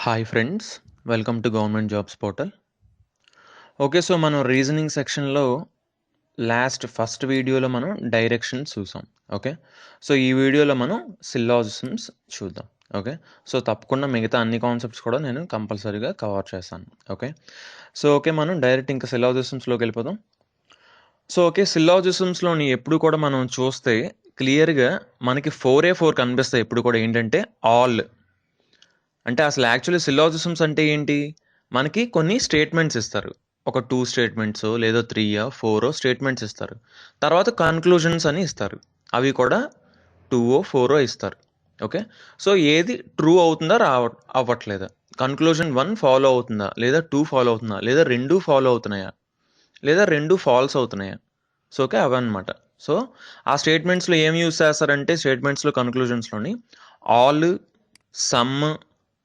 Hi friends, welcome to government jobs portal. Okay, so మనం reasoning సెక్షన్లో first వీడియోలో మనం డైరెక్షన్స్ చూసాం. ఓకే, సో ఈ వీడియోలో మనం సిల్లాజిజమ్స్ చూద్దాం. ఓకే, సో తప్పకుండా మిగతా అన్ని కాన్సెప్ట్స్ కూడా నేను కంపల్సరీగా కవర్ చేశాను. ఓకే, సో ఓకే మనం డైరెక్ట్ ఇంకా సిల్లాజిజమ్స్లోకి వెళ్ళిపోదాం. సో ఓకే, సిల్లాజిజమ్స్లోని ఎప్పుడు కూడా మనం చూస్తే క్లియర్గా మనకి 4 కనిపిస్తాయి. ఎప్పుడు కూడా ఏంటంటే ఆల్ అంటే అసలు యాక్చువల్లీ సిల్లాజిజమ్స్ అంటే ఏంటి? మనకి కొన్ని స్టేట్మెంట్స్ ఇస్తారు. ఒక 2 స్టేట్మెంట్స్ లేదా 3 4 స్టేట్మెంట్స్ ఇస్తారు. తర్వాత కన్క్లూజన్స్ అని ఇస్తారు. అవి కూడా 2 4 ఇస్తారు. ఓకే, సో ఏది ట్రూ అవుతుందా అవ్వట్లేదా, కన్క్లూజన్ 1 ఫాలో అవుతుందా లేదా 2 ఫాలో అవుతుందా లేదా 2 ఫాలో అవుతున్నాయా లేదా 2 ఫాల్స్ అవుతున్నాయా? So okay, అవన్నమాట. సో ఆ స్టేట్మెంట్స్లో ఏం యూజ్ చేస్తారంటే స్టేట్మెంట్స్లో కన్క్లూజన్స్లోని ఆల్,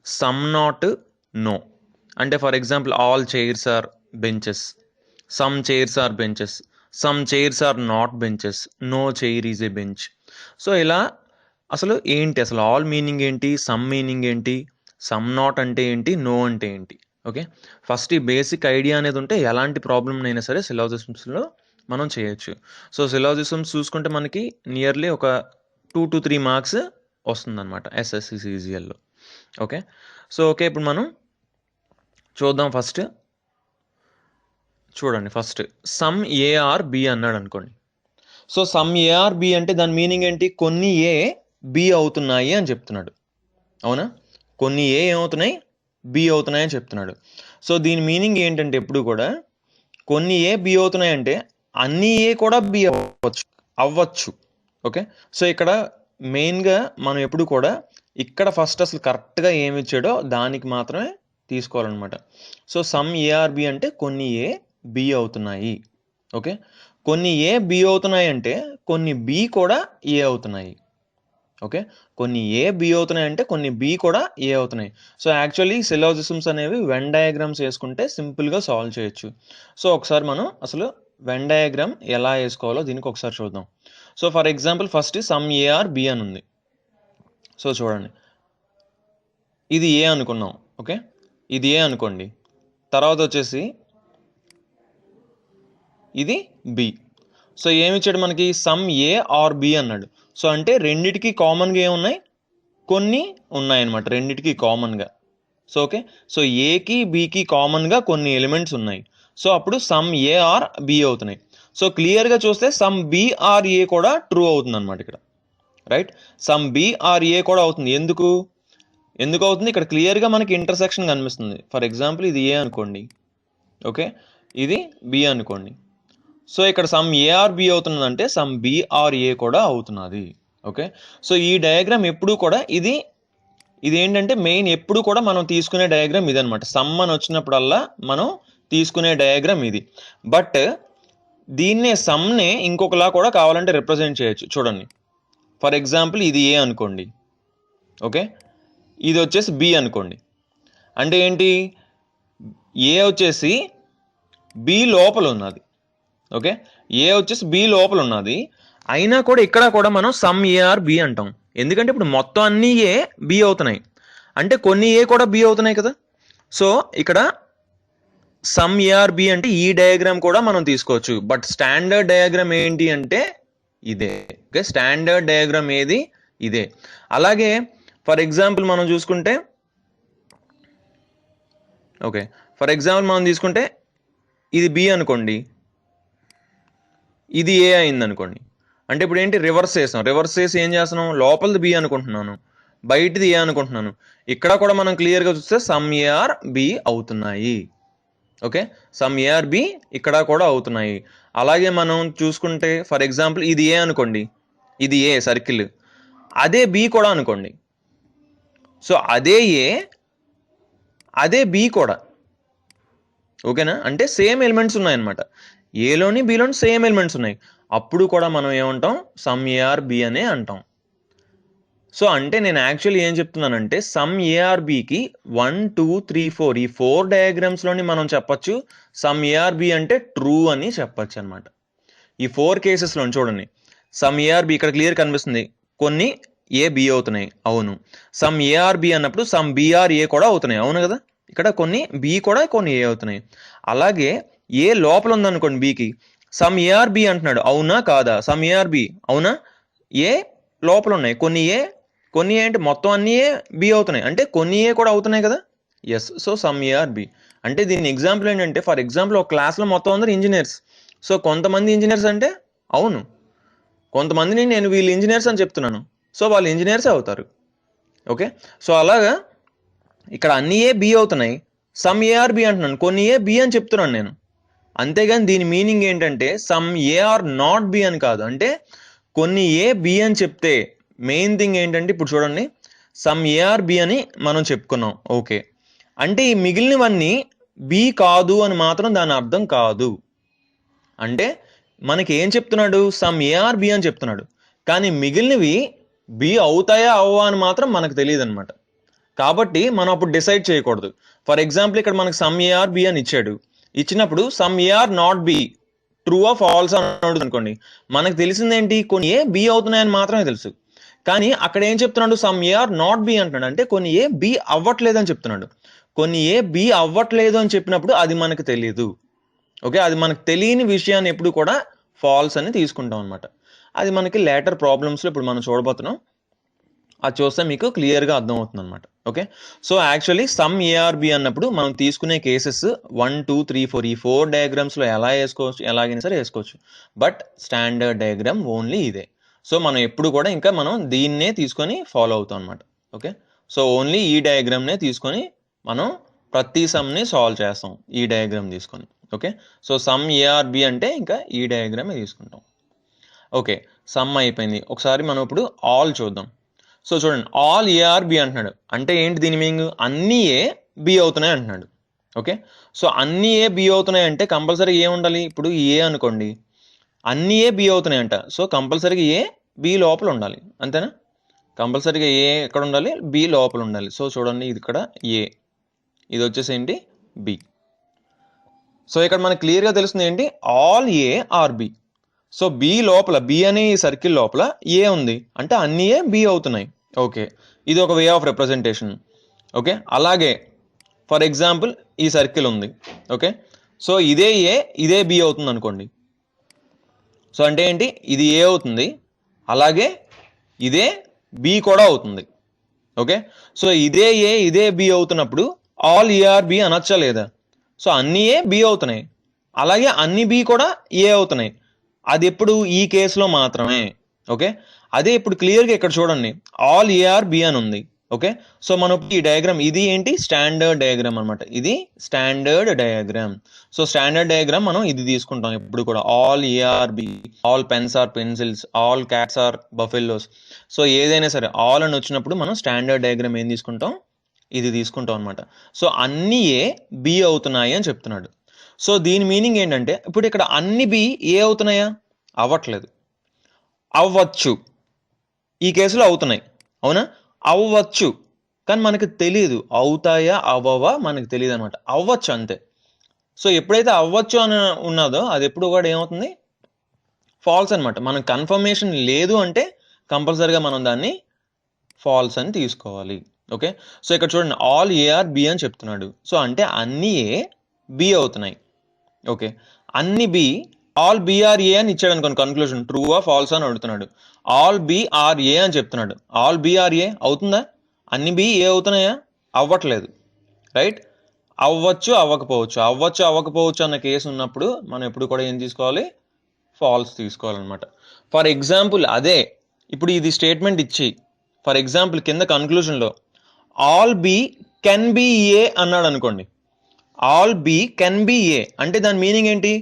సమ్ నాట్, నో. అంటే for example all chairs are benches, some chairs are benches, some chairs are not benches, no chair is a bench. So ఇలా అసలు ఏంటి, అసలు ఆల్ మీనింగ్ ఏంటి, సమ్ మీనింగ్ ఏంటి, సమ్ నాట్ అంటే ఏంటి, no అంటే ఏంటి? ఓకే, ఫస్ట్ ఈ బేసిక్ ఐడియా అనేది ఉంటే ఎలాంటి ప్రాబ్లమ్ అయినా సరే సిలాజిజమ్స్లో మనం చేయొచ్చు. సో సిలాజిజమ్స్ చూసుకుంటే మనకి నియర్లీ ఒక 2 to 3 మార్క్స్ వస్తుందన్నమాట ఎస్ఎస్సి సిజిఎల్లో. ఓకే, సో ఓకే ఇప్పుడు మనం చూద్దాం. చూడండి, ఫస్ట్ సమ్ ఏఆర్ బి అన్నాడు అనుకోండి. సో సమ్ ఏఆర్ బి అంటే దాని మీనింగ్ ఏంటి? కొన్ని ఏ బి అవుతున్నాయి అని చెప్తున్నాడు. అవునా, కొన్ని ఏ ఏమవుతున్నాయి, బి అవుతున్నాయి అని చెప్తున్నాడు. సో దీని మీనింగ్ ఏంటంటే ఎప్పుడు కూడా కొన్ని ఏ బి అవుతున్నాయి అంటే అన్ని ఏ కూడా బి అవ్వచ్చు. ఓకే, సో ఇక్కడ మెయిన్గా మనం ఎప్పుడు కూడా ఇక్కడ ఫస్ట్ అసలు కరెక్ట్గా ఏమి ఇచ్చాడో దానికి మాత్రమే తీసుకోవాలన్నమాట. సో సమ్ ఏఆర్బి అంటే కొన్ని ఏ బి అవుతున్నాయి. ఓకే, కొన్ని ఏ బి అవుతున్నాయి అంటే కొన్ని బి కూడా ఏ అవుతున్నాయి. ఓకే, కొన్ని ఏ బి అవుతున్నాయి అంటే కొన్ని బి కూడా ఏ అవుతున్నాయి. సో యాక్చువల్లీ సిలాజిజమ్స్ అనేవి వెన్ డయాగ్రామ్స్ వేసుకుంటే సింపుల్గా సాల్వ్ చేయొచ్చు. సో ఒకసారి మనం అసలు వెన్ డయాగ్రామ్ ఎలా వేసుకోవాలో దీనికి ఒకసారి చూద్దాం. So for example first some A are B అని ఉంది. సో చూడండి, ఇది ఏ అనుకున్నాం. ఓకే, ఇది ఏ అనుకోండి. తర్వాత వచ్చేసి ఇది బి. సో ఏమి ఇచ్చాడు మనకి? సమ్ ఏ ఆర్ బి అన్నాడు. సో అంటే రెండిటికి కామన్గా ఏమున్నాయి, కొన్ని ఉన్నాయన్నమాట, రెండిటికి కామన్గా. సో ఓకే, సో ఏకి బికి కామన్గా కొన్ని ఎలిమెంట్స్ ఉన్నాయి. సో అప్పుడు సమ్ ఏ ఆర్ బి అవుతున్నాయి. సో క్లియర్గా చూస్తే సమ్ బి ఆర్ ఏ కూడా ట్రూ అవుతుంది అనమాట ఇక్కడ. Right, some B are A కూడా అవుతుంది. ఎందుకు అవుతుంది? ఇక్కడ క్లియర్గా మనకి ఇంటర్సెక్షన్ కనిపిస్తుంది. ఫర్ ఎగ్జాంపుల్ ఇది ఏ అనుకోండి. ఓకే, ఇది బి అనుకోండి. సో ఇక్కడ సమ్ ఏఆర్ బి అవుతున్నదంటే సమ్ బి ఆర్ ఏ కూడా అవుతున్నది. ఓకే, సో ఈ డయాగ్రామ్ ఎప్పుడు కూడా ఇది ఏంటంటే మెయిన్ ఎప్పుడు కూడా మనం తీసుకునే డయాగ్రామ్ ఇది అనమాట. సమ్ అని వచ్చినప్పుడల్లా మనం తీసుకునే డయాగ్రామ్ ఇది. బట్ దీన్నే సమ్నే ఇంకొకలా కూడా కావాలంటే రిప్రజెంట్ చేయొచ్చు. చూడండి, ఫర్ ఎగ్జాంపుల్ ఇది ఏ అనుకోండి. ఓకే, ఇది వచ్చేసి బి అనుకోండి. అంటే ఏంటి? ఏ వచ్చేసి బి లోపల ఉన్నది. ఓకే, ఏ వచ్చేసి బి లోపల ఉన్నది, అయినా కూడా ఇక్కడ కూడా మనం సమ్ ఏఆర్ బి అంటాం. ఎందుకంటే ఇప్పుడు మొత్తం అన్ని ఏ బి అవుతున్నాయి అంటే కొన్ని ఏ కూడా బి అవుతున్నాయి కదా. సో ఇక్కడ సమ్ ఏఆర్ బి అంటే ఈ డయాగ్రామ్ కూడా మనం తీసుకోవచ్చు. బట్ స్టాండర్డ్ డయాగ్రామ్ ఏంటి అంటే ఇదే. ఓకే, స్టాండర్డ్ డయాగ్రామ్ ఏది? ఇదే. అలాగే ఫర్ ఎగ్జాంపుల్ మనం చూసుకుంటే, ఓకే ఫర్ ఎగ్జాంపుల్ మనం తీసుకుంటే ఇది బి అనుకోండి, ఇది ఏ అయింది అనుకోండి. అంటే ఇప్పుడు ఏంటి? రివర్స్ చేసాం. రివర్స్ చేసి ఏం చేస్తున్నాం? లోపలిది బి అనుకుంటున్నాను, బయటిది ఏ అనుకుంటున్నాను. ఇక్కడ కూడా మనం క్లియర్గా చూస్తే సమ్ ఏఆర్ బి అవుతున్నాయి. ఓకే, సమ్ ఏఆర్ బి ఇక్కడ కూడా అవుతున్నాయి. అలాగే మనం చూసుకుంటే ఫర్ ఎగ్జాంపుల్ ఇది ఏ అనుకోండి, ఇది ఏ సర్కిల్, అదే బి కూడా అనుకోండి. సో అదే ఏ అదే బి కూడా. ఓకేనా, అంటే సేమ్ ఎలిమెంట్స్ ఉన్నాయన్నమాట. ఏలోని బిలోని సేమ్ ఎలిమెంట్స్ ఉన్నాయి. అప్పుడు కూడా మనం ఏమంటాం? సమ్ ఏఆర్ బి అనే అంటాం. సో అంటే నేను యాక్చువల్లీ ఏం చెప్తున్నానంటే సమ్ ఏఆర్ బికి 1 2 3 4 ఈ 4 డయాగ్రామ్స్లోని మనం చెప్పచ్చు సమ్ ఏఆర్ బి అంటే ట్రూ అని చెప్పచ్చు అనమాట. ఈ 4 కేసెస్లో చూడండి, సమ్ ఏఆర్ బి ఇక్కడ క్లియర్ కనిపిస్తుంది. కొన్ని ఏ బి అవుతున్నాయి, అవును. సమ్ ఏ ఆర్ బి అన్నప్పుడు సమ్ బి ఆర్ ఏ కూడా అవుతున్నాయి, అవును కదా. ఇక్కడ కొన్ని బి కూడా కొన్ని ఏ అవుతున్నాయి. అలాగే ఏ లోపల ఉందనుకోండి బికి, సమ్ ఏ ఆర్ బి అంటున్నాడు, అవునా కాదా, సమ్ ఏ ఆర్ బి అవునా. ఏ లోపల ఉన్నాయి కొన్ని ఏ, కొన్ని ఏ అంటే మొత్తం అన్ని ఏ బి అవుతున్నాయి, అంటే కొన్ని ఏ కూడా అవుతున్నాయి కదా. Yes, so some A are B. అంటే దీని ఎగ్జాంపుల్ ఏంటంటే, ఫర్ ఎగ్జాంపుల్ ఒక క్లాస్లో మొత్తం అందరూ ఇంజనీర్స్. సో కొంతమంది ఇంజనీర్స్ అంటే అవును, కొంతమందిని నేను వీళ్ళు ఇంజనీర్స్ అని చెప్తున్నాను, సో వాళ్ళు ఇంజనీర్సే అవుతారు. ఓకే, సో అలాగా ఇక్కడ అన్ని ఏ బి అవుతున్నాయి, సమ్ ఏ ఆర్ బి అంటున్నాను, కొన్ని ఏ బి అని చెప్తున్నాను నేను. అంతేగాని దీని మీనింగ్ ఏంటంటే some A are not B అని కాదు. అంటే కొన్ని ఏ బి అని చెప్తే మెయిన్ థింగ్ ఏంటంటే, ఇప్పుడు చూడండి, సమ్ ఏ ఆర్ బి అని మనం చెప్పుకున్నాం, ఓకే. అంటే ఈ మిగిలినవన్నీ బి కాదు అని మాత్రం దాని అర్థం కాదు. అంటే మనకి ఏం చెప్తున్నాడు, సమ్ ఏ ఆర్ బి అని చెప్తున్నాడు, కానీ మిగిలినవి బి అవుతాయా అవ్వా అని మాత్రం మనకు తెలియదు అనమాట. కాబట్టి మనం అప్పుడు డిసైడ్ చేయకూడదు. ఫర్ ఎగ్జాంపుల్ ఇక్కడ మనకు సమ్ ఏ ఆర్ బి అని ఇచ్చాడు, ఇచ్చినప్పుడు some A are not B, true or false అని అడుగుతుంది అనుకోండి, మనకు తెలిసిందేంటి, కొన్ని ఏ బి అవుతున్నాయని మాత్రమే తెలుసు. కానీ అక్కడ ఏం చెప్తున్నాడు, some A are not B అంటున్నాడు, అంటే కొన్ని ఏ బి అవ్వట్లేదు అని చెప్తున్నాడు. కొన్ని ఏ బి అవ్వట్లేదు అని చెప్పినప్పుడు అది మనకు తెలియదు. ఓకే, అది మనకు తెలియని విషయాన్ని ఎప్పుడు కూడా ఫాల్స్ అని తీసుకుంటాం అనమాట. అది మనకి లేటర్ ప్రాబ్లమ్స్లో ఇప్పుడు మనం చూడబోతున్నాం, అది చూస్తే మీకు క్లియర్గా అర్థమవుతుంది అనమాట. Okay, so actually some ARB అన్నప్పుడు మనం తీసుకునే కేసెస్ 1 2 3 4 ఈ 4 డయాగ్రామ్స్లో ఎలా వేసుకోవచ్చు, ఎలాగైనా సరే వేసుకోవచ్చు. బట్ స్టాండర్డ్ డయాగ్రామ్ ఓన్లీ ఇదే. సో మనం ఎప్పుడు కూడా ఇంకా మనం దీన్నే తీసుకొని ఫాలో అవుతాం అనమాట. ఓకే, సో ఓన్లీ ఈ డయాగ్రామ్నే తీసుకొని మనం ప్రతి సమ్ని సాల్వ్ చేస్తాం ఈ డయాగ్రామ్ తీసుకొని. ఓకే, సో సమ్ ఏఆర్బి అంటే ఇంకా ఈ డయాగ్రామే తీసుకుంటాం. ఓకే, సమ్ అయిపోయింది. ఒకసారి మనం ఇప్పుడు ఆల్ చూద్దాం. సో చూడండి, ఆల్ ఏఆర్ బి అంటున్నాడు, అంటే ఏంటి దీని మీనింగ్, అన్ని ఏ బి అవుతున్నాయి అంటున్నాడు. ఓకే, సో అన్ని ఏ బి అవుతున్నాయి అంటే కంపల్సరీ ఏ ఉండాలి, ఇప్పుడు ఏ అనుకోండి, అన్ని ఏ బి అవుతున్నాయి అంట, సో కంపల్సరీగా ఏ బి లోపల ఉండాలి, అంతేనా. కంపల్సరీగా ఏ ఎక్కడ ఉండాలి, బి లోపల ఉండాలి. సో చూడండి, ఇది ఇక్కడ ఏ, ఇది వచ్చేసి ఏంటి, బి. సో ఇక్కడ మనకు క్లియర్గా తెలుస్తుంది ఏంటి, all A are B. So B లోపల, బి అనే ఈ సర్కిల్ లోపల ఏ ఉంది, అంటే అన్ని ఏ బి అవుతున్నాయి. ఓకే, ఇది ఒక వే ఆఫ్ రిప్రజెంటేషన్. ఓకే, అలాగే ఫర్ ఎగ్జాంపుల్ ఈ సర్కిల్ ఉంది. ఓకే, సో ఇదే ఏ, ఇదే బి అవుతుంది అనుకోండి. సో అంటే ఏంటి, ఇది ఏ అవుతుంది, అలాగే ఇదే బి కూడా అవుతుంది. ఓకే, సో ఇదే ఏ, ఇదే బి అవుతున్నప్పుడు ఆల్ ఏఆర్ బి అనొచ్చా లేదా. సో అన్ని ఏ బి అవుతున్నాయి, అలాగే అన్ని బి కూడా ఏ అవుతున్నాయి. అది ఎప్పుడు, ఈ కేసులో మాత్రమే. ఓకే, అదే ఇప్పుడు క్లియర్గా ఇక్కడ చూడండి, ఆల్ ఏఆర్ బి అని ఉంది. ఓకే, సో మనం ఈ డయాగ్రామ్ ఇది ఏంటి, స్టాండర్డ్ డయాగ్రామ్ అనమాట, ఇది standard diagram. So standard diagram మనం ఇది తీసుకుంటాం ఎప్పుడు కూడా, all A are B, all pens are pencils, all cats are buffaloes. So ఏదైనా సరే ఆల్ అని వచ్చినప్పుడు మనం స్టాండర్డ్ డయాగ్రామ్ ఏం తీసుకుంటాం, ఇది తీసుకుంటాం అనమాట. సో అన్ని ఏ బి అవుతున్నాయి అని చెప్తున్నాడు. సో దీని మీనింగ్ ఏంటంటే, ఇప్పుడు ఇక్కడ అన్ని బి ఏ అవుతున్నాయా, అవ్వట్లేదు. అవ్వచ్చు, ఈ కేసులో అవుతున్నాయి, అవునా, అవ్వచ్చు, కానీ మనకు తెలియదు అవుతాయా అవ్వవా, మనకు తెలియదు అనమాట. అవ్వచ్చు అంతే. సో ఎప్పుడైతే అవ్వచ్చు అని ఉన్నదో అది ఎప్పుడు కూడా ఏమవుతుంది, ఫాల్స్ అనమాట. మనకు కన్ఫర్మేషన్ లేదు అంటే కంపల్సరీగా మనం దాన్ని ఫాల్స్ అని తీసుకోవాలి. ఓకే, సో ఇక్కడ చూడండి, ఆల్ ఏఆర్ బి అని చెప్తున్నాడు, సో అంటే అన్ని ఏ బి అవుతున్నాయి. ఓకే, అన్ని బి, ఆల్ బిఆర్ఏ అని ఇచ్చాడు అనుకోండి, కన్క్లూజన్ ట్రూ ఆ ఫాల్స్ అని అడుగుతున్నాడు, ఆల్ బిఆర్ఏ అని చెప్తున్నాడు, ఆల్ బిఆర్ఏ అవుతుందా, అన్ని బి ఏ అవుతున్నాయా, అవ్వట్లేదు, రైట్. అవ్వచ్చు అవ్వకపోవచ్చు, అవ్వచ్చు అవ్వకపోవచ్చు అన్న కేసు ఉన్నప్పుడు మనం ఎప్పుడు కూడా ఏం తీసుకోవాలి, ఫాల్స్ తీసుకోవాలన్నమాట. ఫర్ ఎగ్జాంపుల్ అదే ఇప్పుడు ఇది స్టేట్మెంట్ ఇచ్చి, ఫర్ ఎగ్జాంపుల్ కింద కన్క్లూజన్లో ఆల్ బి కెన్ బి ఏ అన్నాడు అనుకోండి, ఆల్ బి కెన్ బి ఏ అంటే దాని మీనింగ్ ఏంటి,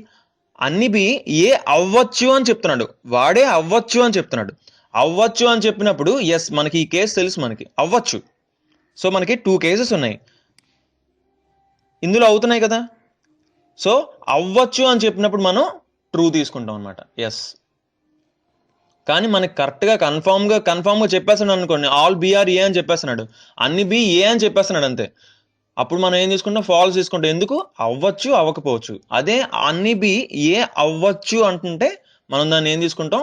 అన్ని బి ఏ అవ్వచ్చు అని చెప్తున్నాడు, వాడే అవ్వచ్చు అని చెప్తున్నాడు. అవ్వచ్చు అని చెప్పినప్పుడు ఎస్, మనకి ఈ కేసు తెలుసు, మనకి అవ్వచ్చు. సో మనకి 2 కేసెస్ ఉన్నాయి, ఇందులో అవుతున్నాయి కదా. సో అవ్వచ్చు అని చెప్పినప్పుడు మనం ట్రూ తీసుకుంటాం అనమాట, ఎస్. కానీ మనకి కరెక్ట్గా కన్ఫామ్గా చెప్పేస్తున్నాడు అనుకోండి, ఆల్ బిఆర్ ఏ అని చెప్పేస్తున్నాడు, అన్ని బి ఏ అని చెప్పేస్తున్నాడు అంతే, అప్పుడు మనం ఏం తీసుకుంటాం, ఫాల్స్ తీసుకుంటాం. ఎందుకు, అవ్వచ్చు అవ్వకపోవచ్చు. అదే అన్ని బి ఏ అవ్వచ్చు అంటుంటే మనం దాన్ని ఏం తీసుకుంటాం,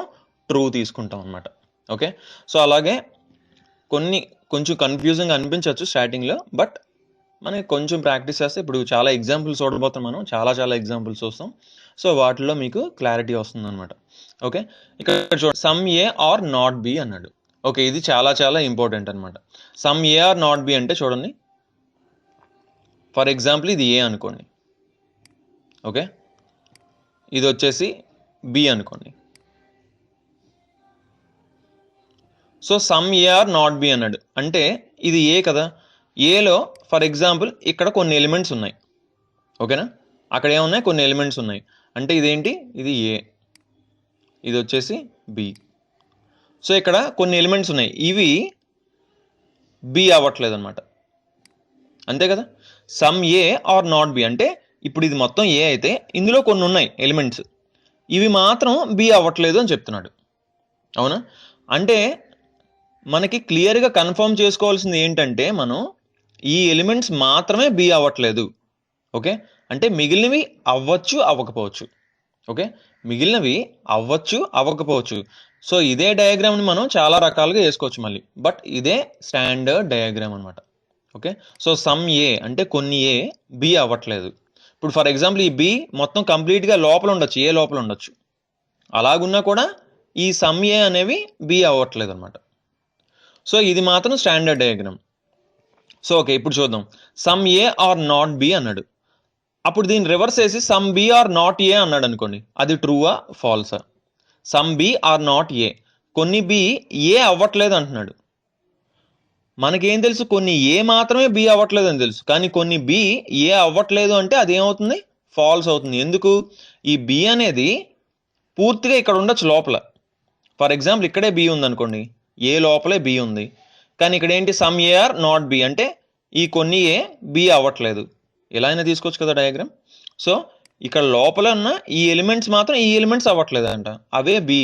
ట్రూ తీసుకుంటాం అనమాట. ఓకే, సో అలాగే కొంచెం కన్ఫ్యూజింగ్ అనిపించవచ్చు స్టార్టింగ్లో, బట్ మనకి కొంచెం ప్రాక్టీస్ చేస్తే ఇప్పుడు చాలా ఎగ్జాంపుల్స్ చూడబోతాం, మనం చాలా ఎగ్జాంపుల్స్ చూస్తాం. సో వాటిలో మీకు క్లారిటీ వస్తుంది అనమాట. ఓకే, ఇక్కడ చూడండి, some A are not B అన్నాడు. ఓకే, ఇది చాలా ఇంపార్టెంట్ అనమాట. Some A are not B అంటే చూడండి, ఫర్ ఎగ్జాంపుల్ ఇది ఏ అనుకోండి. ఓకే, ఇది వచ్చేసి బి అనుకోండి. So some A are not B అన్నాడు అంటే ఇది ఏ కదా. ఏలో ఫర్ ఎగ్జాంపుల్ ఇక్కడ కొన్ని ఎలిమెంట్స్ ఉన్నాయి. ఓకేనా, అక్కడ ఏమున్నాయి, కొన్ని ఎలిమెంట్స్ ఉన్నాయి. అంటే ఇదేంటి, ఇది ఏ, ఇది వచ్చేసి బి. సో ఇక్కడ కొన్ని ఎలిమెంట్స్ ఉన్నాయి, ఇవి బి అవ్వట్లేదు అనమాట. అంతే కదా. Some A are not B అంటే ఇప్పుడు ఇది మొత్తం ఏ అయితే ఇందులో కొన్ని ఉన్నాయి ఎలిమెంట్స్, ఇవి మాత్రం బి అవ్వట్లేదు అని చెప్తున్నాడు. అవునా, అంటే మనకి క్లియర్గా కన్ఫర్మ్ చేసుకోవాల్సింది ఏంటంటే మనం ఈ ఎలిమెంట్స్ మాత్రమే బి అవ్వట్లేదు. ఓకే, అంటే మిగిలినవి అవ్వచ్చు అవ్వకపోవచ్చు. ఓకే, మిగిలినవి అవ్వచ్చు అవ్వకపోవచ్చు. సో ఇదే డయాగ్రామ్ని మనం చాలా రకాలుగా వేసుకోవచ్చు మళ్ళీ, బట్ ఇదే స్టాండర్డ్ డయాగ్రామ్ అనమాట. ఓకే, సో సమ్ ఏ అంటే కొన్ని ఏ బి అవ్వట్లేదు. ఇప్పుడు ఫర్ ఎగ్జాంపుల్ ఈ బి మొత్తం కంప్లీట్గా లోపల ఉండొచ్చు, ఏ లోపల ఉండొచ్చు. అలాగున్నా కూడా ఈ సమ్ ఏ అనేవి బి అవ్వట్లేదు అనమాట. సో ఇది మాత్రం స్టాండర్డ్ డయాగ్రామ్. సో ఓకే, ఇప్పుడు చూద్దాం. Some A are not B అన్నాడు. అప్పుడు దీన్ని రివర్స్ చేసి some B are not A అన్నాడు అనుకోండి, అది ట్రూవా ఫాల్సా? Some B are not A, కొన్ని బి ఏ అవ్వట్లేదు అంటున్నాడు. మనకేం తెలుసు, కొన్ని ఏ మాత్రమే బి అవ్వట్లేదు అని తెలుసు, కానీ కొన్ని బి ఏ అవ్వట్లేదు అంటే అది ఏమవుతుంది, ఫాల్స్ అవుతుంది. ఎందుకు, ఈ బి అనేది పూర్తిగా ఇక్కడ ఉండొచ్చు లోపల. ఫర్ ఎగ్జాంపుల్ ఇక్కడే బి ఉంది అనుకోండి, ఏ లోపలే బి ఉంది, కానీ ఇక్కడ ఏంటి, some A are not B అంటే ఈ కొన్ని ఏ బి అవ్వట్లేదు. ఎలా అయినా తీసుకోవచ్చు కదా డయాగ్రామ్. సో ఇక్కడ లోపల ఉన్న ఈ ఎలిమెంట్స్ మాత్రం ఈ ఎలిమెంట్స్ అవ్వట్లేదు అంట, అవే బి.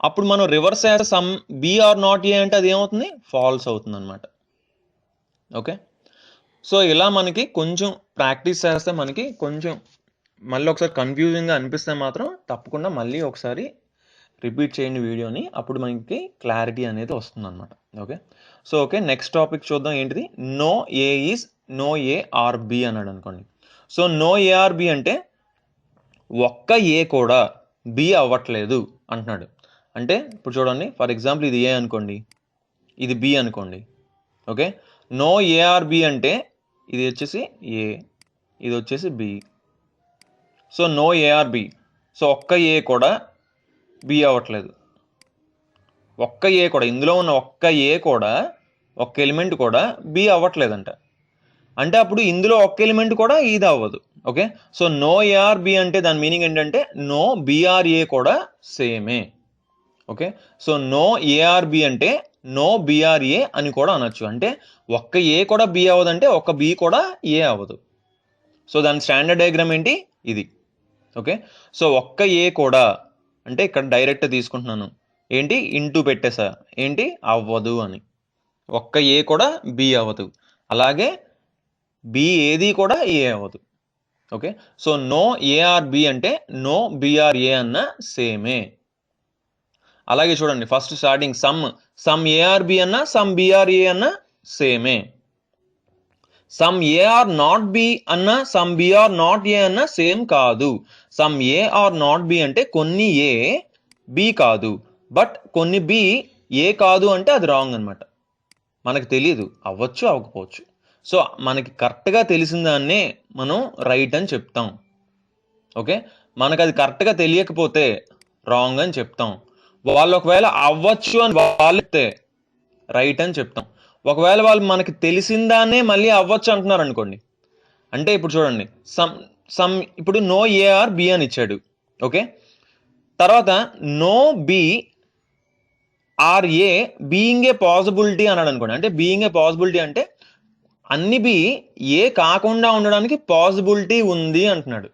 అప్పుడు మనం రివర్స్ చేస్తే some B are not A అంటే అది ఏమవుతుంది, ఫాల్స్ అవుతుంది అనమాట. ఓకే, సో ఇలా మనకి కొంచెం ప్రాక్టీస్ చేస్తే మనకి కొంచెం మళ్ళీ ఒకసారి కన్ఫ్యూజింగ్గా అనిపిస్తే మాత్రం తప్పకుండా మళ్ళీ ఒకసారి రిపీట్ చేయండి వీడియోని, అప్పుడు మనకి క్లారిటీ అనేది వస్తుంది అనమాట. Okay, so okay, next topic చూద్దాం. ఏంటిది, no A is no A are B అన్నాడు అనుకోండి. So no A are B అంటే ఒక్క ఏ కూడా బి అవ్వట్లేదు అంటున్నాడు. అంటే ఇప్పుడు చూడండి, ఫర్ ఎగ్జాంపుల్ ఇది ఏ అనుకోండి, ఇది బి అనుకోండి. Okay, no A are B అంటే ఇది వచ్చేసి ఏ, ఇది వచ్చేసి B. So no A are B, so ఒక్క ఏ కూడా బి అవ్వట్లేదు. ఒక్క ఏ కూడా, ఇందులో ఉన్న ఒక్క ఏ కూడా, ఒక్క ఎలిమెంట్ కూడా బి అవ్వట్లేదంట. అంటే అప్పుడు ఇందులో ఒక్క ఎలిమెంట్ కూడా ఇది అవ్వదు. Okay, so no A are B అంటే దాని మీనింగ్ ఏంటంటే నో బిఆర్ఏ కూడా సేమే. Okay, so no A are B అంటే నో బిఆర్ఏ అని కూడా అనొచ్చు. అంటే ఒక్క ఏ కూడా బి అవ్వదంటే ఒక్క బి కూడా ఏ అవ్వదు. సో దాని స్టాండర్డ్ డయాగ్రామ్ ఏంటి, ఇది. ఓకే, సో ఒక్క ఏ కూడా అంటే ఇక్కడ డైరెక్ట్ తీసుకుంటున్నాను, ఏంటి ఇంటూ పెట్టేసా, ఏంటి అవ్వదు అని. ఒక్క ఏ కూడా బి అవ్వదు, అలాగే బి ఏది కూడా ఏ అవ్వదు. Okay, so no A are B అంటే నో బిఆర్ఏ అన్న సేమే. అలాగే చూడండి, first starting some A are B అన్న సమ్ బిఆర్ఏ అన్న సేమే. సమ్ ఏఆర్ నాట్ బి అన్న సమ్ బిఆర్ నాట్ ఏ అన్న సేమ్ కాదు. Some A are not B అంటే కొన్ని ఏ బి కాదు, బట్ కొన్ని బి ఏ కాదు అంటే అది రాంగ్ అనమాట. మనకు తెలియదు, అవ్వచ్చు అవ్వకపోవచ్చు. సో మనకి కరెక్ట్గా తెలిసిన దాన్నే మనం రైట్ అని చెప్తాం. ఓకే, మనకు అది కరెక్ట్గా తెలియకపోతే రాంగ్ అని చెప్తాం. వాళ్ళు ఒకవేళ అవ్వచ్చు అని వాళ్ళు చెప్తే రైట్ అని చెప్తాం. ఒకవేళ వాళ్ళు మనకి తెలిసిన దాన్నే మళ్ళీ అవ్వచ్చు అంటున్నారు అనుకోండి, అంటే ఇప్పుడు చూడండి, ఇప్పుడు నో ఏఆర్ బి అని ఇచ్చాడు. ఓకే, తర్వాత no B are A being a possibility అన్నాడు అనుకోండి. అంటే బీయింగ్ ఏ పాసిబిలిటీ అంటే అన్ని బి ఏ కాకుండా ఉండడానికి పాసిబిలిటీ ఉంది అంటున్నాడు,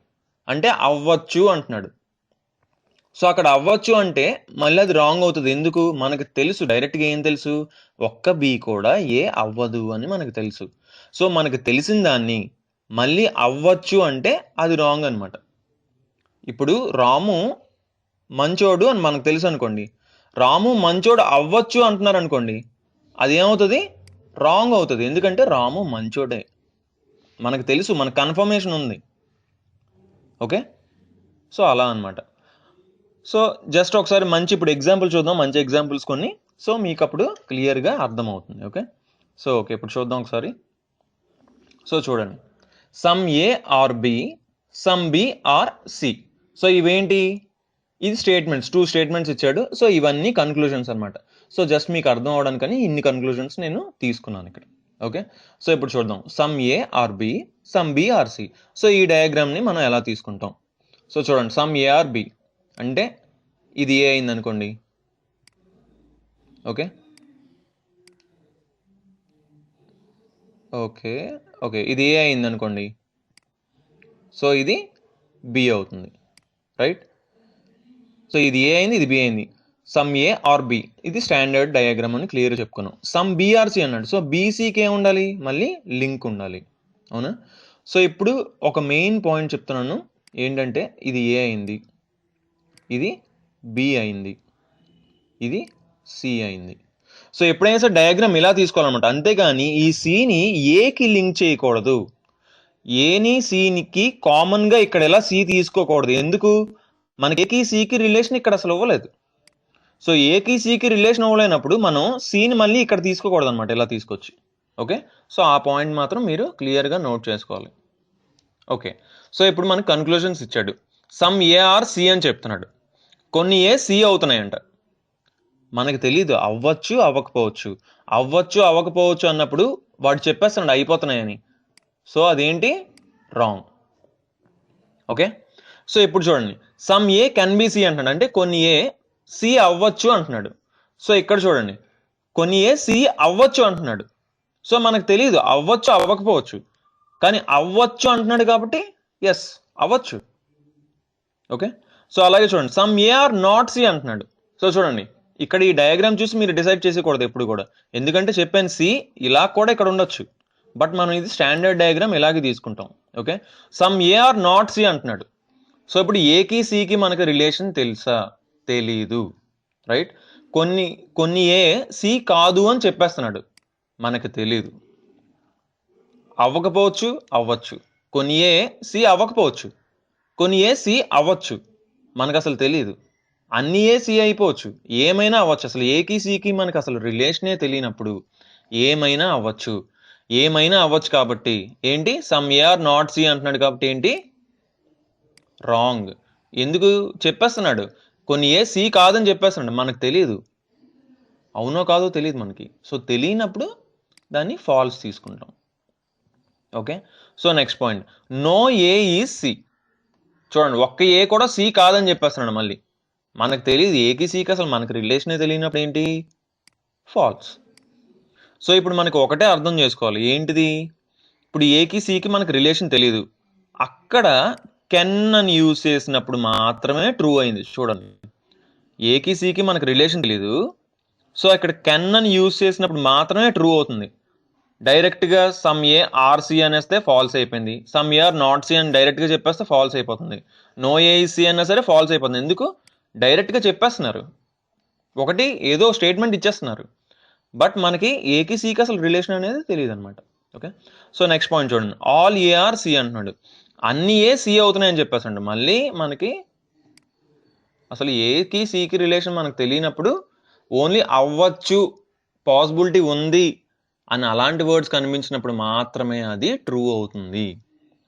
అంటే అవ్వచ్చు అంటున్నాడు. సో అక్కడ అవ్వచ్చు అంటే మళ్ళీ అది రాంగ్ అవుతుంది. ఎందుకు, మనకు తెలుసు డైరెక్ట్గా ఏం తెలుసు, ఒక్క బి కూడా ఏ అవ్వదు అని మనకు తెలుసు. సో మనకు తెలిసిన దాన్ని మళ్ళీ అవ్వచ్చు అంటే అది రాంగ్ అనమాట. ఇప్పుడు రాము మంచోడు అని మనకు తెలుసు అనుకోండి, రాము మంచోడు అవ్వచ్చు అంటున్నారు అనుకోండి, అది ఏమవుతుంది? రాంగ్ అవుతుంది. ఎందుకంటే రాము మంచోడే, మనకు తెలుసు, మనకు కన్ఫర్మేషన్ ఉంది. ఓకే, సో అలా అనమాట. సో జస్ట్ ఒకసారి మంచి ఇప్పుడు ఎగ్జాంపుల్ చూద్దాం, మంచి ఎగ్జాంపుల్స్ కొన్ని. సో మీకు అప్పుడు క్లియర్గా అర్థమవుతుంది. ఓకే, సో ఓకే ఇప్పుడు చూద్దాం ఒకసారి. సో చూడండి, some A are B, some B are C. So ఇవేంటి? ఇది స్టేట్మెంట్స్, 2 స్టేట్మెంట్స్ ఇచ్చాడు. సో ఇవన్నీ కన్క్లూజన్స్ అనమాట. సో జస్ట్ మీకు అర్థం అవడానికని ఇన్ని కన్క్లూజన్స్ నేను తీసుకున్నాను ఇక్కడ. ఓకే, సో ఇప్పుడు చూద్దాం, some A are B, some B are C. So ఈ డయాగ్రామ్ని మనం ఎలా తీసుకుంటాం? సో చూడండి, సమ్ ఏ ఆర్ బి అంటే ఇది ఏ అయింది అనుకోండి. ఓకే ఓకే ఓకే ఇది ఏ అయింది అనుకోండి. సో ఇది బి అవుతుంది, రైట్? సో ఇది ఏ అయింది, ఇది బి అయింది. సమ్ ఏ ఆర్ బి, ఇది స్టాండర్డ్ డయాగ్రామ్ అని క్లియర్ చెప్పుకున్నాం. సమ్ బీఆర్సి అన్నాడు. సో బీసీకి ఏం ఉండాలి? మళ్ళీ లింక్ ఉండాలి, అవునా? సో ఇప్పుడు ఒక మెయిన్ పాయింట్ చెప్తున్నాను ఏంటంటే, ఇది ఏ అయింది, ఇది బి అయింది, ఇది సి అయింది. సో ఎప్పుడైనా సరే డయాగ్రామ్ ఇలా తీసుకోవాలన్నమాట, అంతేగాని ఈ సిని ఏకి లింక్ చేయకూడదు. ఏని సికి కామన్గా ఇక్కడ ఎలా సి తీసుకోకూడదు. ఎందుకు? మనకి ఏకి సికి రిలేషన్ ఇక్కడ అసలు ఇవ్వలేదు. సో ఏకి సికి రిలేషన్ అవ్వలేనప్పుడు మనం సిని మళ్ళీ ఇక్కడ తీసుకోకూడదు అనమాట, ఇలా తీసుకొచ్చి. ఓకే, సో ఆ పాయింట్ మాత్రం మీరు క్లియర్గా నోట్ చేసుకోవాలి. ఓకే, సో ఇప్పుడు మనకు కన్క్లూజన్స్ ఇచ్చాడు. సమ్ ఏ ఆర్ సి అని చెప్తున్నాడు. కొన్ని ఏ సి అవుతున్నాయంట, మనకు తెలీదు, అవ్వచ్చు అవ్వకపోవచ్చు. అవ్వచ్చు అవ్వకపోవచ్చు అన్నప్పుడు వాడు చెప్పేస్తున్నాడు అయిపోతున్నాయని. సో అదేంటి? రాంగ్. ఓకే, సో ఇప్పుడు చూడండి, some A can be C అంటున్నాడు, అంటే కొన్ని ఏ సి అవ్వచ్చు అంటున్నాడు. సో ఇక్కడ చూడండి, కొన్ని ఏ సి అవ్వచ్చు అంటున్నాడు. సో మనకు తెలియదు అవ్వచ్చు అవ్వకపోవచ్చు, కానీ అవ్వచ్చు అంటున్నాడు కాబట్టి ఎస్ అవ్వచ్చు. ఓకే, సో అలాగే చూడండి, some A are not C అంటున్నాడు. సో చూడండి, ఇక్కడ ఈ డయాగ్రామ్ చూసి మీరు డిసైడ్ చేసేకూడదు ఎప్పుడు కూడా, ఎందుకంటే చెప్పాను సి ఇలా కూడా ఇక్కడ ఉండొచ్చు, బట్ మనం ఇది స్టాండర్డ్ డయాగ్రామ్ ఇలాగే తీసుకుంటాం. Okay, some A are not C అంటున్నాడు. సో ఇప్పుడు ఏకి సికి మనకు రిలేషన్ తెలుసా? తెలీదు, రైట్? కొన్ని ఏ సి కాదు అని చెప్పేస్తున్నాడు, మనకు తెలీదు. అవ్వకపోవచ్చు, అవ్వచ్చు. కొన్ని ఏ సి అవ్వకపోవచ్చు, కొన్ని ఏ సి అవ్వచ్చు, మనకు అసలు తెలియదు. అన్ని ఏ సి అయిపోవచ్చు, ఏమైనా అవ్వచ్చు. అసలు ఏకి సికి మనకు అసలు రిలేషనే తెలియనప్పుడు ఏమైనా అవ్వచ్చు, ఏమైనా అవ్వచ్చు. కాబట్టి ఏంటి? Some A are not C అంటున్నాడు కాబట్టి ఏంటి? రాంగ్. ఎందుకు చెప్పేస్తున్నాడు? కొన్ని ఏ సి కాదని చెప్పేస్తున్నాడు, మనకు తెలియదు, అవునో కాదో తెలియదు మనకి. సో తెలియనప్పుడు దాన్ని ఫాల్స్ తీసుకుంటాం. Okay, so next point, no A is C. చూడండి, ఒక్క ఏ కూడా సి కాదని చెప్పేస్తున్నాడు మళ్ళీ, మనకు తెలియదు, ఏకి సికి అసలు మనకు రిలేషనే తెలియనప్పుడు ఏంటి? ఫాల్స్. సో ఇప్పుడు మనకు ఒకటే అర్థం చేసుకోవాలి, ఏంటిది? ఇప్పుడు ఏకి సికి మనకు రిలేషన్ తెలియదు, అక్కడ కెన్ అని యూజ్ చేసినప్పుడు మాత్రమే ట్రూ అయింది. చూడండి, ఏకి సికి మనకు రిలేషన్ తెలియదు, సో ఇక్కడ కెన్ అని యూజ్ చేసినప్పుడు మాత్రమే ట్రూ అవుతుంది. డైరెక్ట్గా సమ్ ఏ ఆర్ సి అనేస్తే ఫాల్స్ అయిపోయింది, some A are not C అని డైరెక్ట్గా చెప్పేస్తే ఫాల్స్ అయిపోతుంది. నో ఏ సి అన్నా సరే ఫాల్స్ అయిపోతుంది. ఎందుకు? డైరెక్ట్గా చెప్పేస్తున్నారు, ఒకటి ఏదో స్టేట్మెంట్ ఇచ్చేస్తున్నారు, బట్ మనకి ఏకి సికి అసలు రిలేషన్ అనేది తెలియదు అనమాట. ఓకే, సో నెక్స్ట్ పాయింట్ చూడండి, ఆల్ ఏఆర్ సి అంటున్నాడు, అన్ని ఏ సి అవుతున్నాయని చెప్పేసండి. మళ్ళీ మనకి అసలు ఏకి సికి రిలేషన్ మనకు తెలియనప్పుడు ఓన్లీ అవ్వచ్చు, పాసిబిలిటీ ఉంది అని అలాంటి వర్డ్స్ కనిపించినప్పుడు మాత్రమే అది ట్రూ అవుతుంది.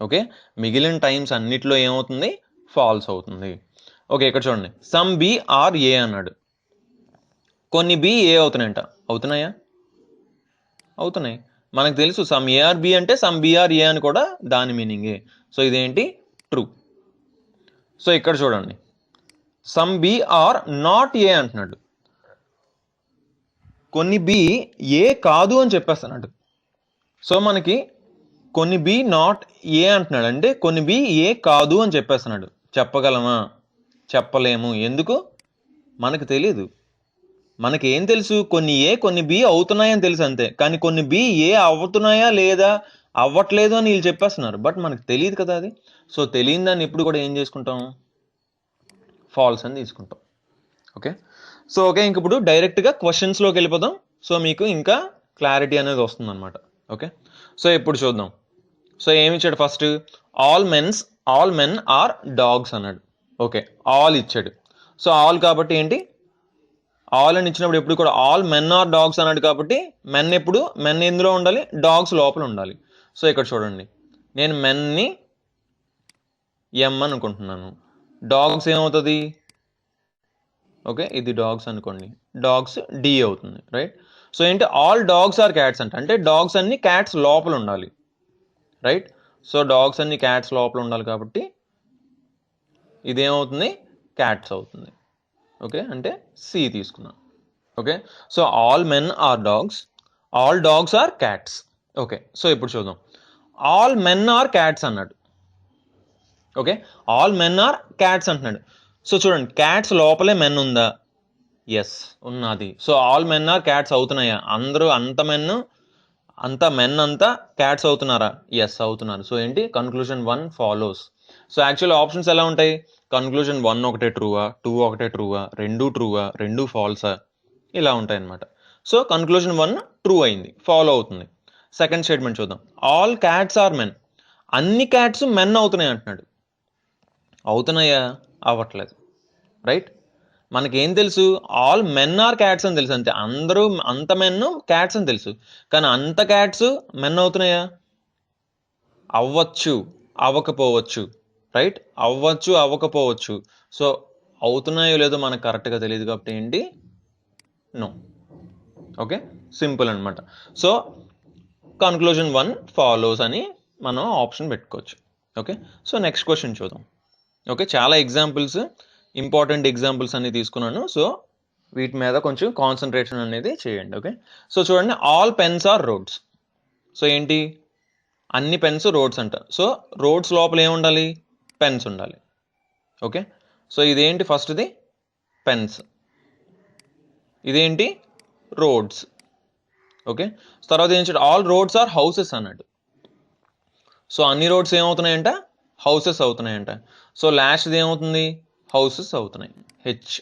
ఓకే, మిగిలిన టైమ్స్ అన్నిట్లో ఏమవుతుంది? ఫాల్స్ అవుతుంది. ఓకే, ఇక్కడ చూడండి, సమ్ బి ఆర్ ఏ అన్నాడు, కొన్ని బి ఏ అవుతున్నాయంట. అవుతున్నాయా? అవుతున్నాయి, మనకు తెలుసు. సమ్ ఏ ఆర్ బి అంటే సమ్ బి ఆర్ ఏ అని కూడా దాని మీనింగే. సో ఇదేంటి? ట్రూ. సో ఇక్కడ చూడండి, some B are not A అంటున్నాడు, కొన్ని బి ఏ కాదు అని చెప్పేస్తున్నాడు. సో మనకి కొన్ని బి నాట్ ఏ అంటున్నాడు, అంటే కొన్ని బి ఏ కాదు అని చెప్పేస్తున్నాడు. చెప్పగలమా? చెప్పలేము. ఎందుకు? మనకు తెలీదు. మనకి ఏం తెలుసు? కొన్ని ఏ కొన్ని బి అవుతున్నాయని తెలుసు అంతే, కానీ కొన్ని బి ఏ అవుతున్నాయా లేదా అవ్వట్లేదు అని వీళ్ళు చెప్పేస్తున్నారు, బట్ మనకు తెలియదు కదా అది. సో తెలియని దాన్ని ఎప్పుడు కూడా ఏం చేసుకుంటాం? ఫాల్స్ అని తీసుకుంటాం. ఓకే, సో ఓకే, ఇంక ఇప్పుడు డైరెక్ట్గా క్వశ్చన్స్లోకి వెళ్ళిపోదాం. సో మీకు ఇంకా క్లారిటీ అనేది వస్తుంది అనమాట. ఓకే, సో ఇప్పుడు చూద్దాం. సో ఏమి ఇచ్చాడు first, all men are dogs అన్నాడు. ఓకే, ఆల్ ఇచ్చాడు. సో ఆల్ కాబట్టి ఏంటి, ఆల్ అని ఇచ్చినప్పుడు ఎప్పుడు కూడా ఆల్ మెన్ ఆర్ డాగ్స్ అన్నాడు కాబట్టి మెన్ ఎందులో ఉండాలి, డాగ్స్ లోపల ఉండాలి. సో ఇక్కడ చూడండి, నేను మెన్ని ఎం అనుకుంటున్నాను, డాగ్స్ ఏమవుతుంది, ఓకే ఇది డాగ్స్ అనుకోండి, డాగ్స్ డి అవుతుంది, రైట్. సో ఏంటి, ఆల్ డాగ్స్ ఆర్ క్యాట్స్ అంటే డాగ్స్ అన్ని క్యాట్స్ లోపల ఉండాలి, రైట్. సో డాగ్స్ అన్ని క్యాట్స్ లోపల ఉండాలి కాబట్టి ఇదేమవుతుంది, క్యాట్స్ అవుతుంది. ఓకే, అంటే సి తీసుకున్నాం. Okay, so all men are dogs, all dogs are cats. Okay, so ఇప్పుడు చూద్దాం, ఆల్ మెన్ ఆర్ క్యాట్స్ అన్నాడు. Okay, all men are cats అంటున్నాడు. సో చూడండి, క్యాట్స్ లోపలే మెన్ ఉందా, ఎస్ ఉన్నది. So all men are cats అవుతున్నాయా, అందరూ అంతా మెన్ అంతా క్యాట్స్ అవుతున్నారా, ఎస్ అవుతున్నారు. సో ఏంటి, conclusion 1 follows. So actual options ఎలా ఉంటాయి, కన్క్లూజన్ 1 ఒకటే ట్రూవా, 2 ఒకటే ట్రూవా, 2 ట్రూవా, 2 ఫాల్సా, ఇలా ఉంటాయి అన్నమాట. సో కన్క్లూజన్ 1 ట్రూ అయింది, ఫాలో అవుతుంది. సెకండ్ స్టేట్మెంట్ చూద్దాం, ఆల్ క్యాట్స్ ఆర్ మెన్, అన్ని క్యాట్స్ మెన్ అవుతున్నాయి అంటున్నాడు. అవుతున్నాయా, అవ్వట్లేదు, రైట్. మనకేం తెలుసు, ఆల్ మెన్ ఆర్ క్యాట్స్ అని తెలుసు, అంతే. అంత మెన్ క్యాట్స్ అని తెలుసు, కానీ అంత క్యాట్స్ మెన్ అవుతున్నాయా, అవ్వచ్చు అవ్వకపోవచ్చు, రైట్. అవ్వచ్చు అవ్వకపోవచ్చు. సో అవుతున్నాయో లేదో మనకు కరెక్ట్గా తెలియదు కాబట్టి ఏంటి, నో. ఓకే, సింపుల్ అనమాట. సో కన్క్లూజన్ 1 ఫాలోస్ అని మనం ఆప్షన్ పెట్టుకోవచ్చు. ఓకే, సో నెక్స్ట్ క్వశ్చన్ చూద్దాం. ఓకే, చాలా ఎగ్జాంపుల్స్, ఇంపార్టెంట్ ఎగ్జాంపుల్స్ అన్ని తీసుకున్నాను. సో వీటి మీద కొంచెం కాన్సన్ట్రేషన్ అనేది చేయండి. ఓకే, సో చూడండి, all pens are rods. So ఏంటి, అన్ని పెన్స్ రోడ్స్ అంట. సో రోడ్స్ లోపల ఏముండాలి, పెన్స్ ఉండాలి. ఓకే, సో ఇదేంటి, ఫస్ట్ది పెన్స్, ఇదేంటి రోడ్స్. ఓకే, తర్వాత ఏం చెప్పాడు, ఆల్ రోడ్స్ ఆర్ హౌసెస్ అన్నాడు. సో అన్ని రోడ్స్ ఏమవుతున్నాయంట, హౌసెస్ అవుతున్నాయంట. సో లాస్ట్ది ఏమవుతుంది, హౌసెస్ అవుతున్నాయి, హెచ్.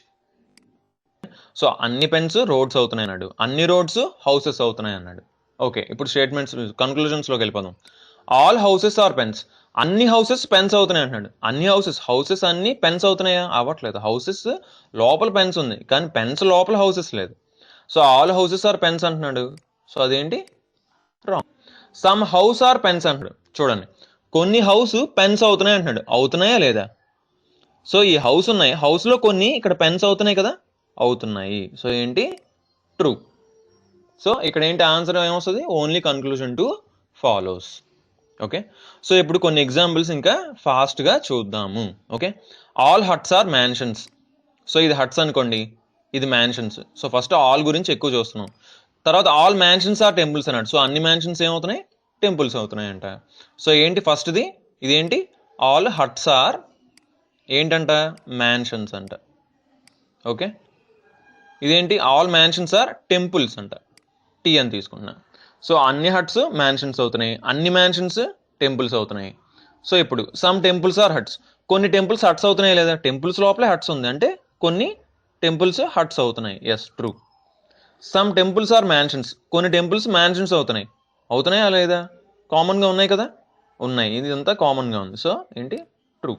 సో అన్ని పెన్స్ రోడ్స్ అవుతున్నాయి అన్నాడు, అన్ని రోడ్స్ హౌసెస్ అవుతున్నాయి అన్నాడు. ఓకే, ఇప్పుడు స్టేట్మెంట్స్ కన్క్లూజన్స్లోకి వెళ్ళిపోదాం. ఆల్ హౌసెస్ ఆర్ పెన్స్, అన్ని హౌసెస్ పెన్స్ అవుతున్నాయి అంటున్నాడు. అన్ని హౌసెస్ అన్ని పెన్స్ అవుతున్నాయా, అవ్వట్లేదు. హౌసెస్ లోపల పెన్స్ ఉంది, కానీ పెన్స్ లోపల హౌసెస్ లేదు. So all houses are pens అంటున్నాడు. సో అదేంటి, wrong. Some house are pens అంటున్నాడు. చూడండి, కొన్ని హౌస్ పెన్స్ అవుతున్నాయి అంటున్నాడు, అవుతున్నాయా లేదా. సో ఈ హౌస్ ఉన్నాయి, హౌస్లో కొన్ని ఇక్కడ పెన్స్ అవుతున్నాయి కదా, అవుతున్నాయి. సో ఏంటి, ట్రూ. సో ఇక్కడ ఏంటి ఆన్సర్ ఏమొస్తుంది, only conclusion 2 follows. Okay, so ఇప్పుడు కొన్ని ఎగ్జాంపుల్స్ ఇంకా ఫాస్ట్గా చూద్దాము. Okay, all huts are mansions. So ఇది హట్స్ అనుకోండి, ఇది మ్యాన్షన్స్. సో ఫస్ట్ ఆల్ గురించి ఎక్కువ చూస్తున్నాం. తర్వాత ఆల్ మ్యాన్షన్స్ ఆర్ టెంపుల్స్ అన్నాడు. సో అన్ని మ్యాన్షన్స్ ఏమవుతున్నాయి, టెంపుల్స్ అవుతున్నాయంట. సో ఏంటి ఫస్ట్ది, ఇదేంటి, ఆల్ హట్స్ ఆర్ ఏంటంట, మ్యాన్షన్స్ అంట. ఓకే, ఇదేంటి, ఆల్ మ్యాన్షన్స్ ఆర్ టెంపుల్స్ అంట, టీ అని తీసుకున్నా. సో అన్ని హట్స్ మ్యాన్షన్స్ అవుతున్నాయి, అన్ని మ్యాన్షన్స్ టెంపుల్స్ అవుతున్నాయి. సో ఇప్పుడు సమ్ టెంపుల్స్ ఆర్ హట్స్, కొన్ని టెంపుల్స్ హట్స్ అవుతున్నాయి లేదా, టెంపుల్స్ లోపలే హట్స్ ఉంది అంటే కొన్ని టెంపుల్స్ హట్స్ అవుతున్నాయి, yes true. Some temples are mansions, కొన్ని టెంపుల్స్ మ్యాన్షన్స్ అవుతున్నాయా లేదా, కామన్గా ఉన్నాయి కదా, ఉన్నాయి, ఇది అంతా కామన్గా ఉంది. సో ఏంటి, true.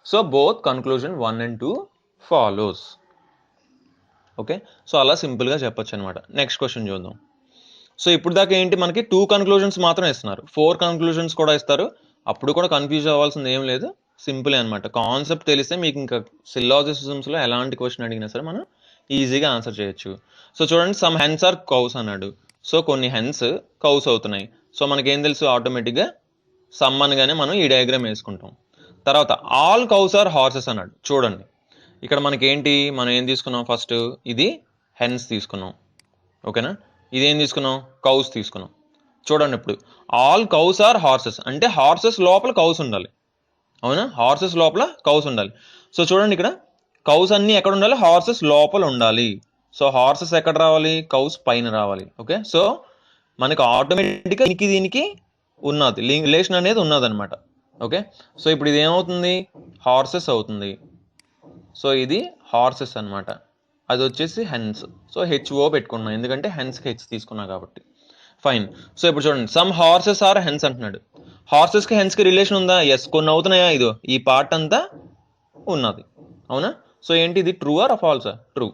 So both conclusion 1 and 2 follows. Okay, so అలా సింపుల్గా చెప్పొచ్చు అనమాట. నెక్స్ట్ క్వశ్చన్ చూద్దాం. సో ఇప్పుడు దాకా ఏంటి, మనకి 2 కన్క్లూజన్స్ మాత్రం ఇస్తున్నారు, 4 కన్క్లూజన్స్ కూడా ఇస్తారు. అప్పుడు కూడా కన్ఫ్యూజ్ అవ్వాల్సింది ఏం లేదు, సింపులే అనమాట. కాన్సెప్ట్ తెలిస్తే మీకు ఇంకా సిల్లాజిజమ్స్లో ఎలాంటి క్వశ్చన్ అడిగినా సరే మనం ఈజీగా ఆన్సర్ చేయొచ్చు. సో చూడండి, సమ్ హెన్స్ ఆర్ కౌస్ అన్నాడు. సో కొన్ని హెన్స్ కౌస్ అవుతున్నాయి. సో మనకేం తెలుసు, ఆటోమేటిక్గా సమ్ అనగానే మనం ఈ డయాగ్రామ్ వేసుకుంటాం. తర్వాత ఆల్ కౌస్ ఆర్ హార్సెస్ అన్నాడు. చూడండి, ఇక్కడ మనకేంటి, మనం ఏం తీసుకున్నాం, ఫస్ట్ ఇది హెన్స్ తీసుకున్నాం, ఓకేనా. ఇదేం తీసుకున్నాం, కౌస్ తీసుకున్నాం. చూడండి, ఇప్పుడు ఆల్ కౌస్ ఆర్ హార్సెస్ అంటే హార్సెస్ లోపల కౌస్ ఉండాలి, అవునా, హార్సెస్ లోపల కౌస్ ఉండాలి. సో చూడండి, ఇక్కడ కౌస్ అన్నీ ఎక్కడ ఉండాలి, హార్సెస్ లోపల ఉండాలి. సో హార్సెస్ ఎక్కడ రావాలి, కౌస్ పైన రావాలి. ఓకే, సో మనకి ఆటోమేటిక్గా దీనికి ఉన్నది రిలేషన్ అనేది ఉన్నది అనమాట. ఓకే, సో ఇప్పుడు ఇది ఏమవుతుంది, హార్సెస్ అవుతుంది. సో ఇది హార్సెస్ అనమాట. అది వచ్చేసి హెన్స్. సో హెచ్ఓ పెట్టుకున్నా, ఎందుకంటే హెన్స్కి హెచ్ తీసుకున్నా కాబట్టి. ఫైన్. సో ఇప్పుడు చూడండి, సమ్ హార్సెస్ ఆర్ హెన్స్ అంటున్నాడు. హార్సెస్కి హెన్స్కి రిలేషన్ ఉందా? ఎస్, కొన్ని అవుతున్నాయా? ఇదో ఈ పార్ట్ అంతా ఉన్నది, అవునా? సో ఏంటి ఇది, ట్రూ ఆర్ ఫాల్సా? ట్రూ.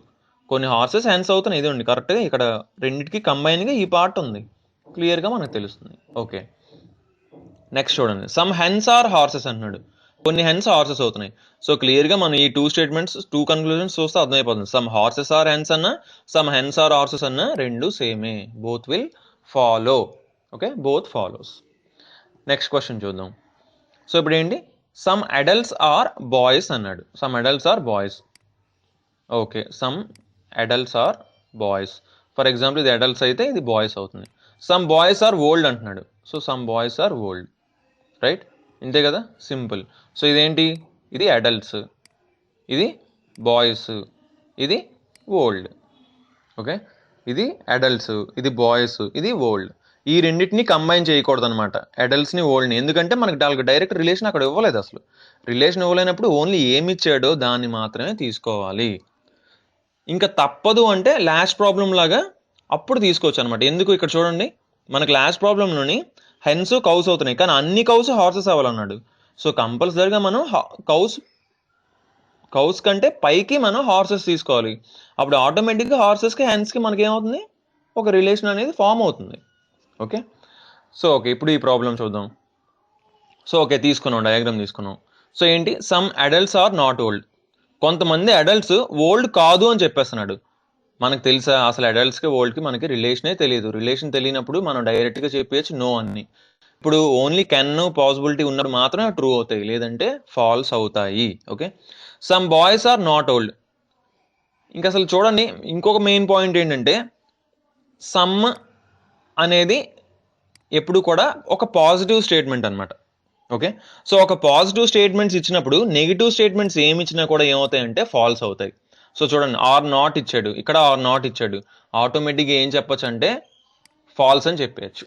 కొన్ని హార్సెస్ హెన్స్ అవుతున్నాయి, ఇదండి కరెక్ట్గా. ఇక్కడ రెండింటికి కంబైన్గా ఈ పార్ట్ ఉంది, క్లియర్గా మనకు తెలుస్తుంది. ఓకే, నెక్స్ట్ చూడండి, సమ్ హెన్స్ ఆర్ హార్సెస్ అంటున్నాడు. కొన్ని హెన్స్ హార్సెస్ అవుతున్నాయి. సో క్లియర్గా మనం ఈ టూ స్టేట్మెంట్స్, టూ కన్క్లూజన్స్ చూస్తే అర్థమైపోతుంది. సమ్ హార్సెస్ ఆర్ హెన్స్ అన్న, సమ్ హెన్స్ ఆర్ హార్సెస్ అన్న రెండు సేమే, both will follow. Okay, both follows. Next question చూద్దాం. సో ఇప్పుడు ఏంటి, సమ్ అడల్ట్స్ ఆర్ బాయ్స్ అన్నాడు. Some adults are boys. Okay, some adults are boys. For example ఇది adults అయితే ఇది బాయ్స్ అవుతుంది. సమ్ బాయ్స్ ఆర్ ఓల్డ్ అంటున్నాడు. So some boys are old, right? ఇంతే కదా, సింపుల్. సో ఇదేంటి, ఇది అడల్ట్స్, ఇది బాయ్స్, ఇది ఓల్డ్. ఓకే, ఇది అడల్ట్స్, ఇది బాయ్స్, ఇది ఓల్డ్. ఈ రెండింటిని కంబైన్ చేయకూడదు అనమాట, అడల్ట్స్ని ఓల్డ్ని. ఎందుకంటే మనకి డైరెక్ట్ రిలేషన్ అక్కడ ఇవ్వలేదు అసలు. రిలేషన్ ఇవ్వలేనప్పుడు ఓన్లీ ఏమి ఇచ్చాడో దాన్ని మాత్రమే తీసుకోవాలి. ఇంకా తప్పదు అంటే లాస్ట్ ప్రాబ్లం లాగా అప్పుడు తీసుకోవచ్చు అనమాట. ఎందుకు, ఇక్కడ చూడండి, మనకి లాస్ట్ ప్రాబ్లంలోని హెన్స్ కౌస్ అవుతున్నాయి, కానీ అన్ని కౌస్ హార్సెస్ అవ్వాలన్నాడు. సో కంపల్సరీగా మనం కౌస్ కంటే పైకి మనం హార్సెస్ తీసుకోవాలి. అప్పుడు ఆటోమేటిక్గా హార్సెస్కి హెన్స్కి మనకి ఏమవుతుంది, ఒక రిలేషన్ అనేది ఫామ్ అవుతుంది. ఓకే, సో ఓకే, ఇప్పుడు ఈ ప్రాబ్లం చూద్దాం. సో ఓకే, తీసుకున్నాం, డయాగ్రామ్ తీసుకున్నాం. సో ఏంటి, some adults are not old. కొంతమంది అడల్ట్స్ ఓల్డ్ కాదు అని చెప్పేస్తున్నాడు. మనకు తెలుసా అసలు అడల్ట్స్కి ఓల్డ్కి మనకి రిలేషనే తెలియదు. రిలేషన్ తెలియనప్పుడు మనం డైరెక్ట్గా చెప్పేయచ్చు నో అని. ఇప్పుడు ఓన్లీ కెన్ పాసిబిలిటీ ఉన్నప్పుడు మాత్రమే ట్రూ అవుతాయి, లేదంటే ఫాల్స్ అవుతాయి. Okay, some boys are not old. ఇంకా అసలు చూడండి, ఇంకొక మెయిన్ పాయింట్ ఏంటంటే సమ్ అనేది ఎప్పుడు కూడా ఒక పాజిటివ్ స్టేట్మెంట్ అనమాట. ఓకే, సో ఒక పాజిటివ్ స్టేట్మెంట్స్ ఇచ్చినప్పుడు నెగిటివ్ స్టేట్మెంట్స్ ఏమి ఇచ్చినా కూడా ఏమవుతాయంటే ఫాల్స్ అవుతాయి. సో చూడండి, ఆర్ నాట్ ఇచ్చాడు, ఇక్కడ ఆర్ నాట్ ఇచ్చాడు, ఆటోమేటిక్గా ఏం చెప్పొచ్చు అంటే ఫాల్స్ అని చెప్పేయచ్చు.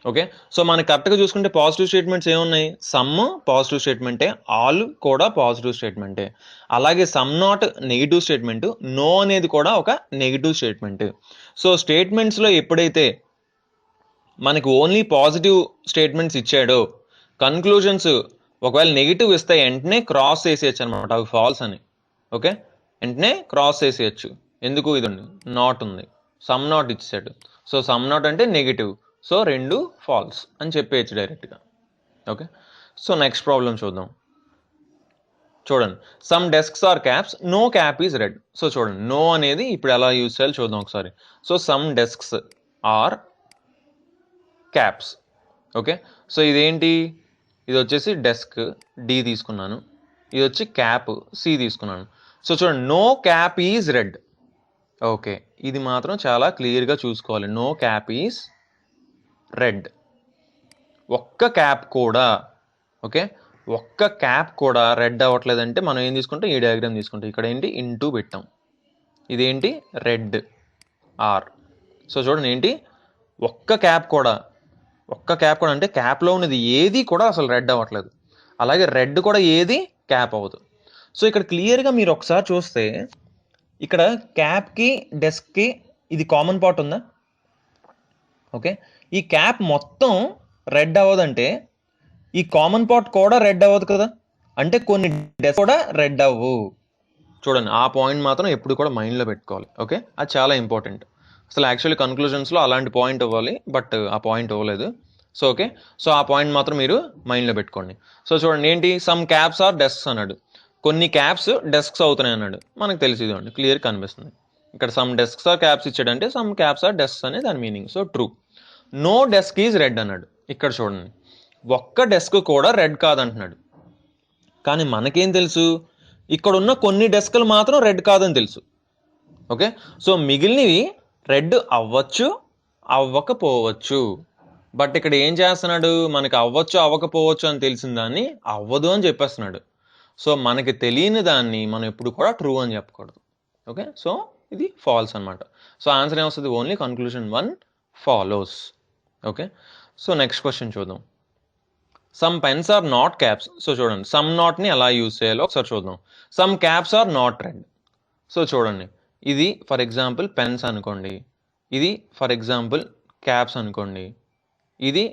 ఓకే, సో మనకి కరెక్ట్గా చూసుకుంటే పాజిటివ్ స్టేట్మెంట్స్ ఏమున్నాయి, సమ్ పాజిటివ్ స్టేట్మెంటే, ఆల్ కూడా పాజిటివ్ స్టేట్మెంటే. అలాగే some not negative statement, no అనేది కూడా ఒక నెగిటివ్ స్టేట్మెంట్. సో స్టేట్మెంట్స్లో ఎప్పుడైతే మనకి ఓన్లీ పాజిటివ్ స్టేట్మెంట్స్ ఇచ్చాడో, కన్క్లూజన్స్ ఒకవేళ నెగిటివ్ ఇస్తే వెంటనే క్రాస్ చేసేయచ్చు అనమాట, అవి ఫాల్స్ అని. ఓకే, వెంటనే క్రాస్ చేసేయచ్చు. ఎందుకు, ఇది నాట్ ఉంది, సమ్ నాట్ ఇచ్చాడు, సో సమ్ నాట్ అంటే నెగిటివ్, సో రెండు ఫాల్స్ అని చెప్పేయచ్చు డైరెక్ట్గా. ఓకే, సో నెక్స్ట్ ప్రాబ్లం చూద్దాం. చూడండి, some desks are caps, no cap is red. So చూడండి, నో అనేది ఇప్పుడు ఎలా యూజ్ చేయాలో చూద్దాం ఒకసారి. So some desks are caps. Okay, so ఇదేంటి, ఇది వచ్చేసి డెస్క్ డి తీసుకున్నాను, ఇది వచ్చి క్యాప్ సి తీసుకున్నాను. సో చూడండి, no cap is red. Okay, ఇది మాత్రం చాలా క్లియర్గా చూసుకోవాలి, నో క్యాప్ ఈజ్ రెడ్. ఒక్క క్యాప్ కూడా, ఓకే, ఒక్క క్యాప్ కూడా రెడ్ అవ్వట్లేదంటే మనం ఏం తీసుకుంటాం, ఈ డయాగ్రామ్ తీసుకుంటాం. ఇక్కడ ఏంటి, ఇంటూ పెట్టాం, ఇదేంటి రెడ్ ఆర్. సో చూడండి ఏంటి, ఒక్క క్యాప్ కూడా అంటే క్యాప్లో ఉన్నది ఏది కూడా అసలు రెడ్ అవ్వట్లేదు, అలాగే రెడ్ కూడా ఏది క్యాప్ అవ్వదు. సో ఇక్కడ క్లియర్గా మీరు ఒకసారి చూస్తే ఇక్కడ క్యాప్కి డెస్క్కి ఇది కామన్ పార్ట్ ఉందా? ఓకే, ఈ క్యాప్ మొత్తం రెడ్ అవ్వదంటే ఈ కామన్ పార్ట్ కూడా రెడ్ అవ్వదు కదా, అంటే కొన్ని డెస్క్ కూడా రెడ్ అవ్వవు. చూడండి, ఆ పాయింట్ మాత్రం ఎప్పుడు కూడా మైండ్లో పెట్టుకోవాలి. ఓకే, అది చాలా ఇంపార్టెంట్. అసలు యాక్చువల్లీ కన్క్లూజన్స్లో అలాంటి పాయింట్ ఇవ్వాలి, బట్ ఆ పాయింట్ ఇవ్వలేదు. సో ఓకే, సో ఆ పాయింట్ మాత్రం మీరు మైండ్లో పెట్టుకోండి. సో చూడండి ఏంటి, సమ్ క్యాప్స్ ఆర్ డెస్క్స్ అన్నాడు, కొన్ని క్యాప్స్ డెస్క్స్ అవుతున్నాయి అన్నాడు. మనకు తెలిసి ఇదండి క్లియర్ కనిపిస్తుంది. ఇక్కడ సమ్ డెస్క్స్ ఆర్ క్యాప్స్ ఇచ్చాడంటే సమ్ క్యాప్స్ ఆర్ డెస్క్స్ అనే దాని meaning. So true. No desk is red అన్నాడు. ఇక్కడ చూడండి, ఒక్క డెస్క్ కూడా రెడ్ కాదంటున్నాడు, కానీ మనకేం తెలుసు, ఇక్కడ ఉన్న కొన్ని డెస్క్లు మాత్రం రెడ్ కాదని తెలుసు. ఓకే, సో మిగిలినవి రెడ్ అవ్వచ్చు అవ్వకపోవచ్చు, బట్ ఇక్కడ ఏం చేస్తున్నాడు, మనకి అవ్వచ్చు అవ్వకపోవచ్చు అని తెలిసిన దాన్ని అవ్వదు అని చెప్పేస్తున్నాడు. సో మనకి తెలియని దాన్ని మనం ఎప్పుడు కూడా ట్రూ అని చెప్పకూడదు. ఓకే, సో ఇది ఫాల్స్ అనమాట. సో ఆన్సర్ ఏమొస్తుంది, only conclusion 1 follows. Okay, so next question చూద్దాం. Some pens are not caps. So చూడండి, సమ్ నాట్ని ఎలా యూజ్ చేయాలో ఒకసారి చూద్దాం. Some caps are not red. So చూడండి, ఇది ఫర్ ఎగ్జాంపుల్ పెన్స్ అనుకోండి, ఇది ఫర్ ఎగ్జాంపుల్ క్యాప్స్ అనుకోండి, ఇది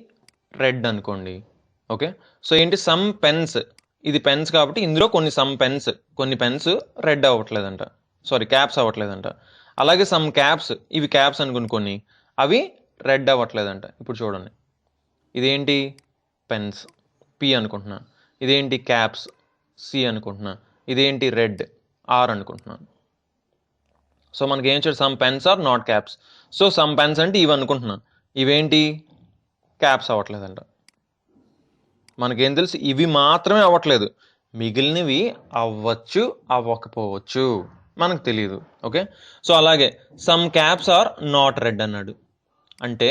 రెడ్ అనుకోండి. ఓకే, సో ఏంటి సమ్ పెన్స్, ఇది పెన్స్ కాబట్టి ఇందులో కొన్ని పెన్స్ రెడ్ అవ్వట్లేదంట, సారీ క్యాప్స్ అవ్వట్లేదంట. అలాగే సమ్ క్యాప్స్, ఇవి క్యాప్స్ అనుకుని కొన్ని, అవి రెడ్ అవ్వట్లేదంట. ఇప్పుడు చూడండి, ఇదేంటి పెన్స్ పి అనుకుంటున్నా, ఇదేంటి క్యాప్స్ సి అనుకుంటున్నా, ఇదేంటి రెడ్ ఆర్ అనుకుంటున్నాను. సో మనకి ఏం వచ్చాడు, some pens are not caps. So some pens అంటే ఇవి అనుకుంటున్నాను, ఇవేంటి క్యాప్స్ అవ్వట్లేదంట. మనకేం తెలుసు, ఇవి మాత్రమే అవ్వట్లేదు, మిగిలినవి అవ్వచ్చు అవ్వకపోవచ్చు మనకు తెలియదు. ఓకే, సో అలాగే some caps are not red అన్నాడు, అంటే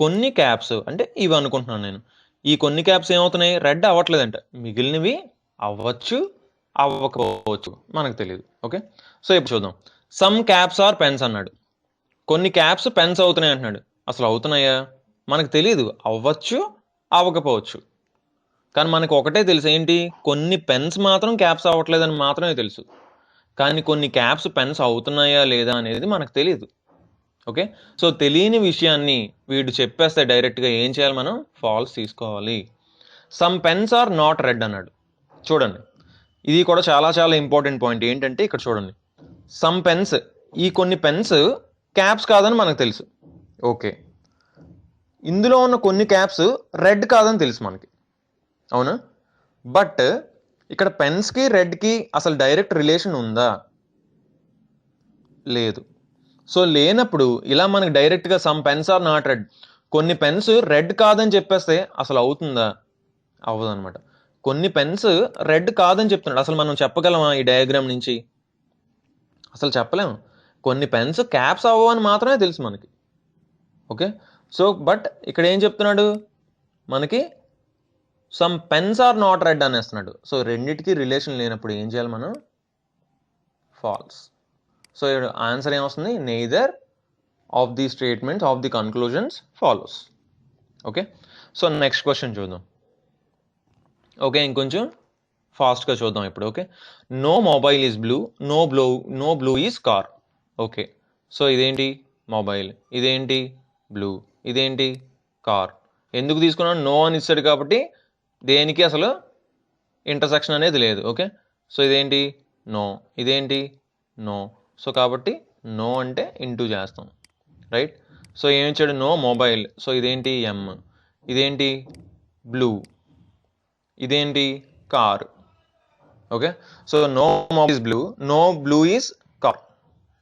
కొన్ని క్యాప్స్ అంటే ఇవి అనుకుంటున్నాను నేను, ఈ కొన్ని క్యాప్స్ ఏమవుతున్నాయి, రెడ్ అవ్వట్లేదంట, మిగిలినవి అవ్వచ్చు అవ్వకపోవచ్చు మనకు తెలియదు. ఓకే, సో ఇప్పుడు చూద్దాం, సమ్ క్యాప్స్ ఆర్ పెన్స్ అన్నాడు, కొన్ని క్యాప్స్ పెన్స్ అవుతున్నాయి అంటున్నాడు. అసలు అవుతున్నాయా మనకు తెలియదు, అవ్వచ్చు అవ్వకపోవచ్చు. కానీ మనకు ఒకటే తెలుసు, ఏంటి, కొన్ని పెన్స్ మాత్రం క్యాప్స్ అవ్వట్లేదని మాత్రమే తెలుసు, కానీ కొన్ని క్యాప్స్ పెన్స్ అవుతున్నాయా లేదా అనేది మనకు తెలియదు. ఓకే, సో తెలియని విషయాన్ని వీడు చెప్పేస్తే డైరెక్ట్గా ఏం చేయాలి, మనం ఫాల్స్ తీసుకోవాలి. Some pens are not red అన్నాడు. చూడండి, ఇది కూడా చాలా చాలా ఇంపార్టెంట్ పాయింట్. ఏంటంటే ఇక్కడ చూడండి, సమ్ పెన్స్, ఈ కొన్ని పెన్స్ క్యాప్స్ కాదని మనకు తెలుసు. ఓకే, ఇందులో ఉన్న కొన్ని క్యాప్స్ రెడ్ కాదని తెలుసు మనకి, అవునా? బట్ ఇక్కడ పెన్స్కి రెడ్కి అసలు డైరెక్ట్ రిలేషన్ ఉందా, లేదు. సో లేనప్పుడు ఇలా మనకి డైరెక్ట్గా some pens are not red, కొన్ని పెన్స్ రెడ్ కాదని చెప్పేస్తే అసలు అవుతుందా, అవ్వదు అనమాట. కొన్ని పెన్స్ రెడ్ కాదని చెప్తున్నాడు, అసలు మనం చెప్పగలమా ఈ డయాగ్రామ్ నుంచి, అసలు చెప్పలేము. కొన్ని పెన్స్ క్యాప్స్ అవ్వని మాత్రమే తెలుసు మనకి. ఓకే, సో బట్ ఇక్కడ ఏం చెప్తున్నాడు, మనకి some pens are not red అనేస్తున్నాడు. సో రెండిటికి రిలేషన్ లేనప్పుడు ఏం చేయాలి మనం, ఫాల్స్. సో ఆన్సర్ ఏమొస్తుంది, neither of the statements of the conclusions follows. Okay, so next question చూద్దాం. ఓకే, ఇంకొంచెం ఫాస్ట్గా చూద్దాం ఇప్పుడు. Okay, no mobile is blue, no blue is car. Okay, so ఇదేంటి మొబైల్, ఇదేంటి బ్లూ, ఇదేంటి కార్. ఎందుకు తీసుకున్నాను, నో అని ఇచ్చాడు కాబట్టి దేనికి అసలు ఇంటర్సెక్షన్ అనేది లేదు. ఓకే, సో ఇదేంటి నో, ఇదేంటి నో, సో కాబట్టి నో అంటే ఇంటూ చేస్తాం, రైట్. సో ఏమి ఇచ్చాడు, నో మొబైల్, సో ఇదేంటి ఎమ్, ఇదేంటి బ్లూ, ఇదేంటి car. Okay, so no mobile is blue, no blue is car.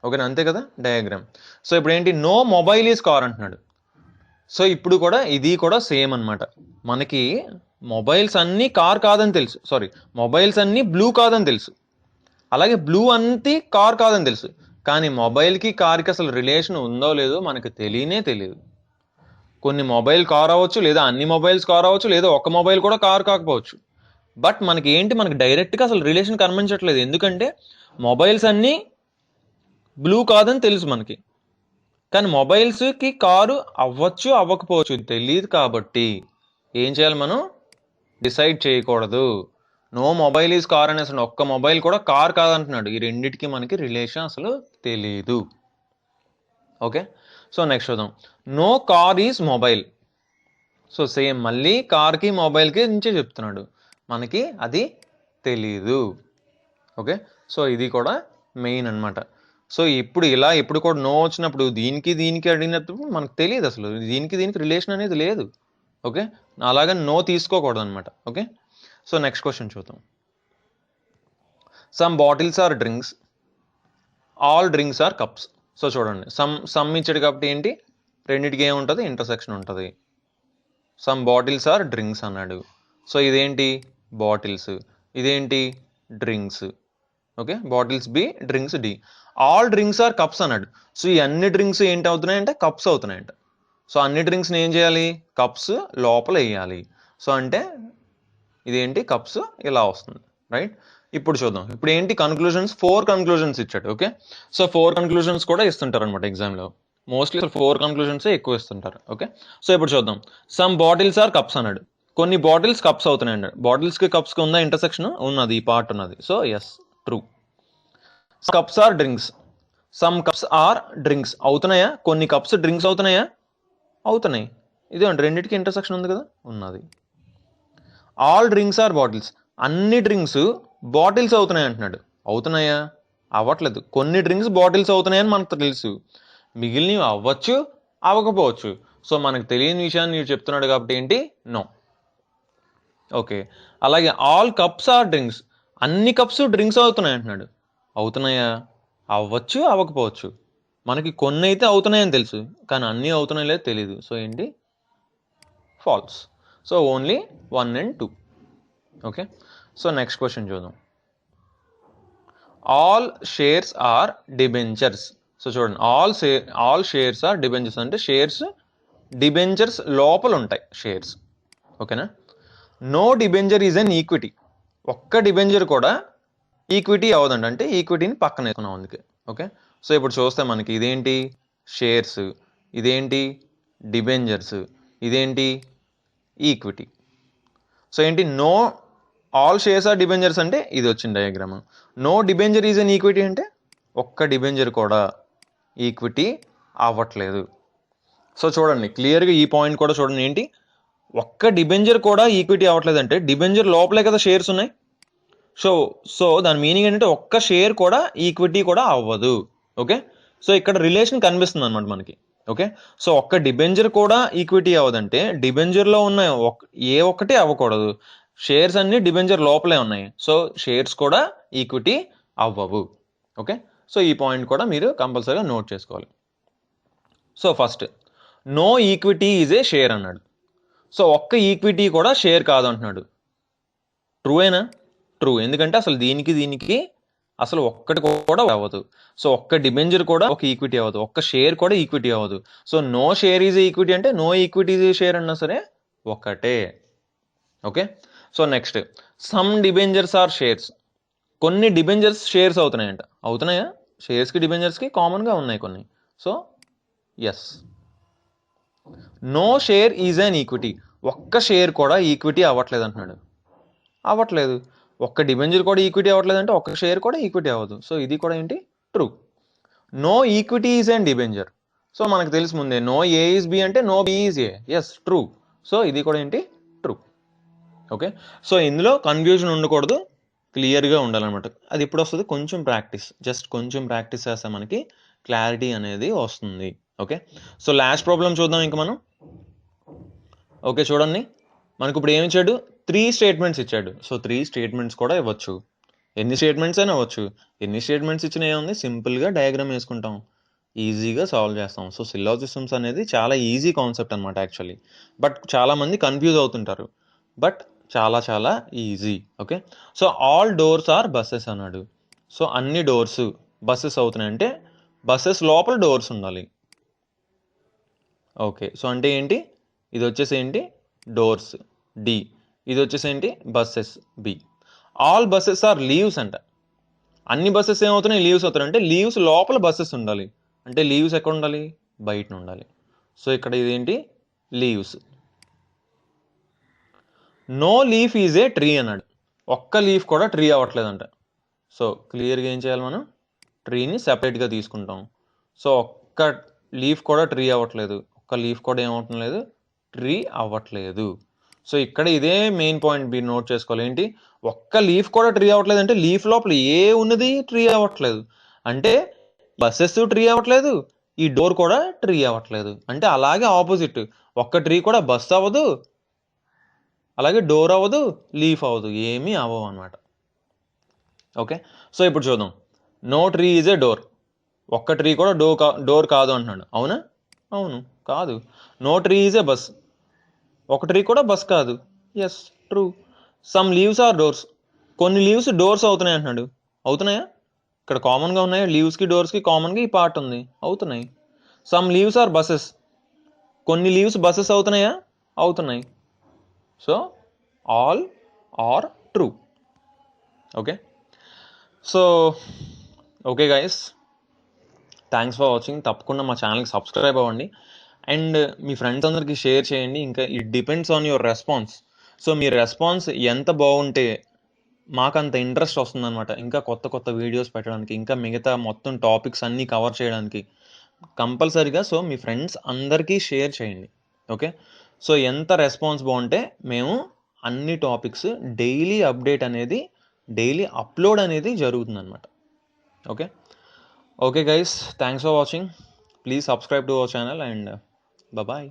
ఓకేనా, అంతే కదా డయాగ్రామ్. సో ఇప్పుడు ఏంటి, నో మొబైల్ ఈజ్ కార్ అంటున్నాడు. సో ఇప్పుడు కూడా ఇది కూడా సేమ్ అనమాట, మనకి మొబైల్స్ అన్నీ కార్ కాదని తెలుసు, సారీ మొబైల్స్ అన్నీ బ్లూ కాదని తెలుసు, అలాగే బ్లూ అంతే కార్ కాదని తెలుసు, కానీ మొబైల్కి కార్కి అసలు రిలేషన్ ఉందో లేదో మనకు తెలియదు. కొన్ని మొబైల్ కార్ అవ్వచ్చు, లేదా అన్ని మొబైల్స్ కార్ అవ్వచ్చు, లేదా ఒక మొబైల్ కూడా కార్ కాకపోవచ్చు. బట్ మనకి ఏంటి, మనకి డైరెక్ట్గా అసలు రిలేషన్ కనిపించట్లేదు, ఎందుకంటే మొబైల్స్ అన్నీ బ్లూ కాదని తెలుసు మనకి, కానీ మొబైల్స్కి కారు అవ్వచ్చు అవ్వకపోవచ్చు తెలియదు. కాబట్టి ఏం చేయాలి, మనం డిసైడ్ చేయకూడదు. నో మొబైల్ ఈజ్ కార్ అనేసి ఒక్క మొబైల్ కూడా కార్ కాదంటున్నాడు, ఈ రెండిటికి మనకి రిలేషన్ అసలు తెలీదు. ఓకే, సో నెక్స్ట్ చూద్దాం, no car is mobile. So same మళ్ళీ కార్కి మొబైల్కి నుంచే చెప్తున్నాడు, మనకి అది తెలీదు. ఓకే, సో ఇది కూడా మెయిన్ అనమాట. సో ఇప్పుడు కూడా నో వచ్చినప్పుడు దీనికి అడిగినప్పుడు మనకు తెలియదు, అసలు దీనికి రిలేషన్ అనేది లేదు. ఓకే, అలాగని నో తీసుకోకూడదు అనమాట. ఓకే, సో నెక్స్ట్ క్వశ్చన్ చూద్దాం. Some bottles are drinks, all drinks are cups. So చూడండి, సమ్ ఇచ్చాడు కాబట్టి ఏంటి, రెండింటికి ఏముంటుంది, ఇంటర్సెక్షన్ ఉంటుంది. సమ్ బాటిల్స్ ఆర్ డ్రింక్స్ అన్నాడు, సో ఇదేంటి బాటిల్స్, ఇదేంటి drinks. Okay, bottles B, drinks D. All drinks are cups అన్నాడు, సో ఈ అన్ని డ్రింక్స్ ఏంటి అవుతున్నాయంటే కప్స్ అవుతున్నాయంట. సో అన్ని డ్రింక్స్ని ఏం చేయాలి, కప్స్ లోపల వేయాలి. సో అంటే ఇదేంటి కప్స్ ఇలా వస్తుంది, రైట్. ఇప్పుడు చూద్దాం, ఇప్పుడు ఏంటి కన్క్లూజన్స్, 4 కన్క్లూజన్స్ ఇచ్చాడు. ఓకే, సో 4 కన్క్లూజన్స్ కూడా ఇస్తుంటారు అనమాట ఎగ్జామ్లో, మోస్ట్లీ 4 కన్క్లూజన్సే ఎక్కువ ఇస్తుంటారు. ఓకే, సో ఇప్పుడు చూద్దాం, సమ్ బాటిల్స్ ఆర్ కప్స్ అన్నాడు, కొన్ని బాటిల్స్ కప్స్ అవుతున్నాయి అన్నాడు. బాటిల్స్కి కప్స్కి ఉందా ఇంటర్సెక్షన్, ఉన్నది, ఈ పార్ట్ ఉన్నది. So yes, true. Cups are drinks, some cups are drinks అవుతున్నాయా, కొన్ని కప్స్ డ్రింక్స్ అవుతున్నాయా, అవుతున్నాయి. ఇదేమండి రెండింటికి ఇంటర్సెక్షన్ ఉంది కదా, ఉన్నది. ఆల్ డ్రింక్స్ ఆర్ బాటిల్స్, అన్ని డ్రింక్స్ బాటిల్స్ అవుతున్నాయి అంటున్నాడు, అవుతున్నాయా, అవ్వట్లేదు. కొన్ని డ్రింక్స్ బాటిల్స్ అవుతున్నాయని మనకు తెలుసు, మిగిలినవి అవ్వచ్చు అవ్వకపోవచ్చు. సో మనకు తెలియని విషయాన్ని మీరు చెప్తున్నాడు కాబట్టి ఏంటి, నో. ఓకే, అలాగే ఆల్ కప్స్ ఆర్ డ్రింక్స్, అన్ని కప్స్ డ్రింక్స్ అవుతున్నాయి అంటున్నాడు, అవుతున్నాయా, అవ్వచ్చు అవ్వకపోవచ్చు. మనకి కొన్ని అయితే అవుతున్నాయని తెలుసు, కానీ అన్నీ అవుతున్నాయో లేదో తెలియదు. సో ఏంటి, false. So only 1 and 2. Okay, so next question చూద్దాం. All shares are debentures. So చూడండి, ఆల్ షేర్స్ ఆర్ డిబెంచర్స్ అంటే షేర్స్ డిబెంచర్స్ లోపల ఉంటాయి షేర్స్. ఓకేనా. No debenture is an equity, ఒక్క డిబెంచర్ కూడా ఈక్విటీ అవ్వదండి, అంటే ఈక్విటీని పక్కన వేసుకున్నాం అందుకే. ఓకే, సో ఇప్పుడు చూస్తే మనకి ఇదేంటి షేర్స్, ఇదేంటి డిబెంచర్స్, ఇదేంటి ఈక్విటీ. సో ఏంటి, no all shares are debentures అంటే ఇది వచ్చిన diagram. No debenture is an equity అంటే ఒక్క డిబెంచర్ కూడా ఈక్విటీ అవ్వట్లేదు. సో చూడండి క్లియర్గా ఈ పాయింట్ కూడా చూడండి, ఏంటి ఒక్క డిబెంచర్ కూడా ఈక్విటీ అవ్వట్లేదు అంటే డిబెంచర్ లోపలే కదా షేర్స్ ఉన్నాయి. సో సో దాని మీనింగ్ ఏంటంటే ఒక్క షేర్ కూడా ఈక్విటీ కూడా అవ్వదు. ఓకే, సో ఇక్కడ రిలేషన్ కనిపిస్తుంది అనమాట మనకి. ఓకే, సో ఒక్క డిబెంచర్ కూడా ఈక్విటీ అవ్వదంటే డిబెంచర్లో ఉన్న ఏ ఒక్కటి అవ్వకూడదు, షేర్స్ అన్ని డిబెంచర్ లోపలే ఉన్నాయి, సో షేర్స్ కూడా ఈక్విటీ అవ్వవు. ఓకే, సో ఈ పాయింట్ కూడా మీరు కంపల్సరీగా నోట్ చేసుకోవాలి. So first no equity is a share అన్నాడు, సో ఒక్క ఈక్విటీ కూడా షేర్ కాదు అంటున్నాడు. ట్రూయేనా, ట్రూ, ఎందుకంటే అసలు దీనికి అసలు ఒక్కటి కూడా అవ్వదు. సో ఒక్క డిబెంచర్ కూడా ఒక ఈక్విటీ అవ్వదు, ఒక్క షేర్ కూడా ఈక్విటీ అవ్వదు. So no share is equity అంటే నో ఈక్విటీ ఈజ్ షేర్ అన్నా సరే ఒకటే. Okay, so next some debentures are shares, కొన్ని డిబెంచర్స్ షేర్స్ అవుతున్నాయంట, అవుతున్నాయా, షేర్స్కి డిబెంచర్స్కి కామన్గా ఉన్నాయి కొన్ని. So yes. No share is an equity, ఒక్క షేర్ కూడా ఈక్విటీ అవ్వట్లేదు అంటున్నాడు, అవ్వట్లేదు. ఒక్క డిబెంచర్ కూడా ఈక్విటీ అవ్వట్లేదు అంటే ఒక్క షేర్ కూడా ఈక్విటీ అవ్వదు. సో ఇది కూడా ఏంటి, true. No equity is an debenture, so మనకు తెలుసు ముందే నో ఏ ఈజ్ బి అంటే no B is A, yes true. So ఇది కూడా ఏంటి, ట్రూ. ఓకే, సో ఇందులో కన్ఫ్యూజన్ ఉండకూడదు, క్లియర్గా ఉండాలన్నమాట. అది ఎప్పుడు వస్తుంది, కొంచెం ప్రాక్టీస్, జస్ట్ కొంచెం ప్రాక్టీస్ చేస్తే మనకి క్లారిటీ అనేది వస్తుంది. ఓకే, సో లాస్ట్ ప్రాబ్లం చూద్దాం ఇంక మనం. ఓకే చూడండి, మనకు ఇప్పుడు ఏమి ఇచ్చాడు, 3 స్టేట్మెంట్స్ ఇచ్చాడు. సో 3 స్టేట్మెంట్స్ కూడా ఇవ్వచ్చు, ఎన్ని స్టేట్మెంట్స్ అయినా ఇవ్వచ్చు. ఎన్ని స్టేట్మెంట్స్ ఇచ్చినా ఏముంది, సింపుల్గా డయాగ్రామ్ వేసుకుంటాం, ఈజీగా సాల్వ్ చేస్తాం. సో సిల్లాజిజమ్స్ అనేది చాలా ఈజీ కాన్సెప్ట్ అనమాట యాక్చువల్లీ, బట్ చాలామంది కన్ఫ్యూజ్ అవుతుంటారు, బట్ చాలా చాలా easy. Okay, so all doors are buses అన్నాడు, సో అన్ని డోర్స్ బస్సెస్ అవుతున్నాయి అంటే బస్సెస్ లోపల డోర్స్ ఉండాలి. ఓకే, సో అంటే ఏంటి, ఇది వచ్చేసి ఏంటి డోర్స్ డి, ఇది వచ్చేసి ఏంటి buses B. All buses are leaves అంట, అన్ని బస్సెస్ ఏమవుతున్నాయి, లీవ్స్ అవుతున్నాయి అంటే లీవ్స్ లోపల బస్సెస్ ఉండాలి, అంటే లీవ్స్ ఎక్కడ ఉండాలి, బయట ఉండాలి. సో ఇక్కడ ఇదేంటి leaves. No leaf is a tree అన్నాడు, ఒక్క లీఫ్ కూడా ట్రీ అవ్వట్లేదంట. సో క్లియర్గా ఏం చేయాలి, మనం ట్రీని సెపరేట్గా తీసుకుంటాం. సో ఒక్క లీఫ్ కూడా ట్రీ అవ్వట్లేదు, ఒక్క లీఫ్ కూడా ఏమవటం లేదు, ట్రీ అవ్వట్లేదు. సో ఇక్కడ ఇదే మెయిన్ పాయింట్ మీరు నోట్ చేసుకోవాలి, ఏంటి ఒక్క లీఫ్ కూడా ట్రీ అవ్వట్లేదు అంటే లీఫ్ లోపల ఏ ఉన్నది ట్రీ అవ్వట్లేదు, అంటే బస్సెస్ ట్రీ అవ్వట్లేదు, ఈ డోర్ కూడా ట్రీ అవ్వట్లేదు. అంటే అలాగే ఆపోజిట్, ఒక్క ట్రీ కూడా బస్ అవ్వదు, అలాగే డోర్ అవ్వదు, లీఫ్ అవ్వదు, ఏమీ అవ్వవు అనమాట. ఓకే, సో ఇప్పుడు చూద్దాం. No tree is a door, ఒక్క ట్రీ కూడా డోర్ కాదు అంటున్నాడు, అవునా, అవును కాదు. No tree is a bus, ఒక ట్రీ కూడా బస్ కాదు, yes true. Some leaves are doors, కొన్ని లీవ్స్ డోర్స్ అవుతున్నాయి అంటున్నాడు, అవుతున్నాయా, ఇక్కడ కామన్గా ఉన్నాయి, లీవ్స్కి డోర్స్కి కామన్గా ఈ పార్ట్ ఉంది, అవుతున్నాయి. సమ్ లీవ్స్ ఆర్ బస్సెస్, కొన్ని లీవ్స్ బస్సెస్ అవుతున్నాయా, అవుతున్నాయి. So all are true. Okay, so okay guys, thanks for watching. తప్పకుండా మా ఛానల్కి సబ్స్క్రైబ్ అవ్వండి అండ్ మీ ఫ్రెండ్స్ అందరికీ షేర్ చేయండి. ఇంకా it depends on your response. So మీ రెస్పాన్స్ ఎంత బాగుంటే మాకంత ఇంట్రెస్ట్ వస్తుందన్నమాట ఇంకా కొత్త కొత్త వీడియోస్ పెట్టడానికి, ఇంకా మిగతా మొత్తం టాపిక్స్ అన్నీ కవర్ చేయడానికి. కంపల్సరీగా సో మీ ఫ్రెండ్స్ అందరికీ షేర్ చేయండి. ఓకే, సో ఎంత రెస్పాన్స్ బాగుంటే మేము అన్ని టాపిక్స్ డైలీ అప్డేట్ అనేది, డైలీ అప్లోడ్ అనేది జరుగుతుందన్నమాట. Okay okay guys, thanks for watching. Please subscribe to our channel and bye.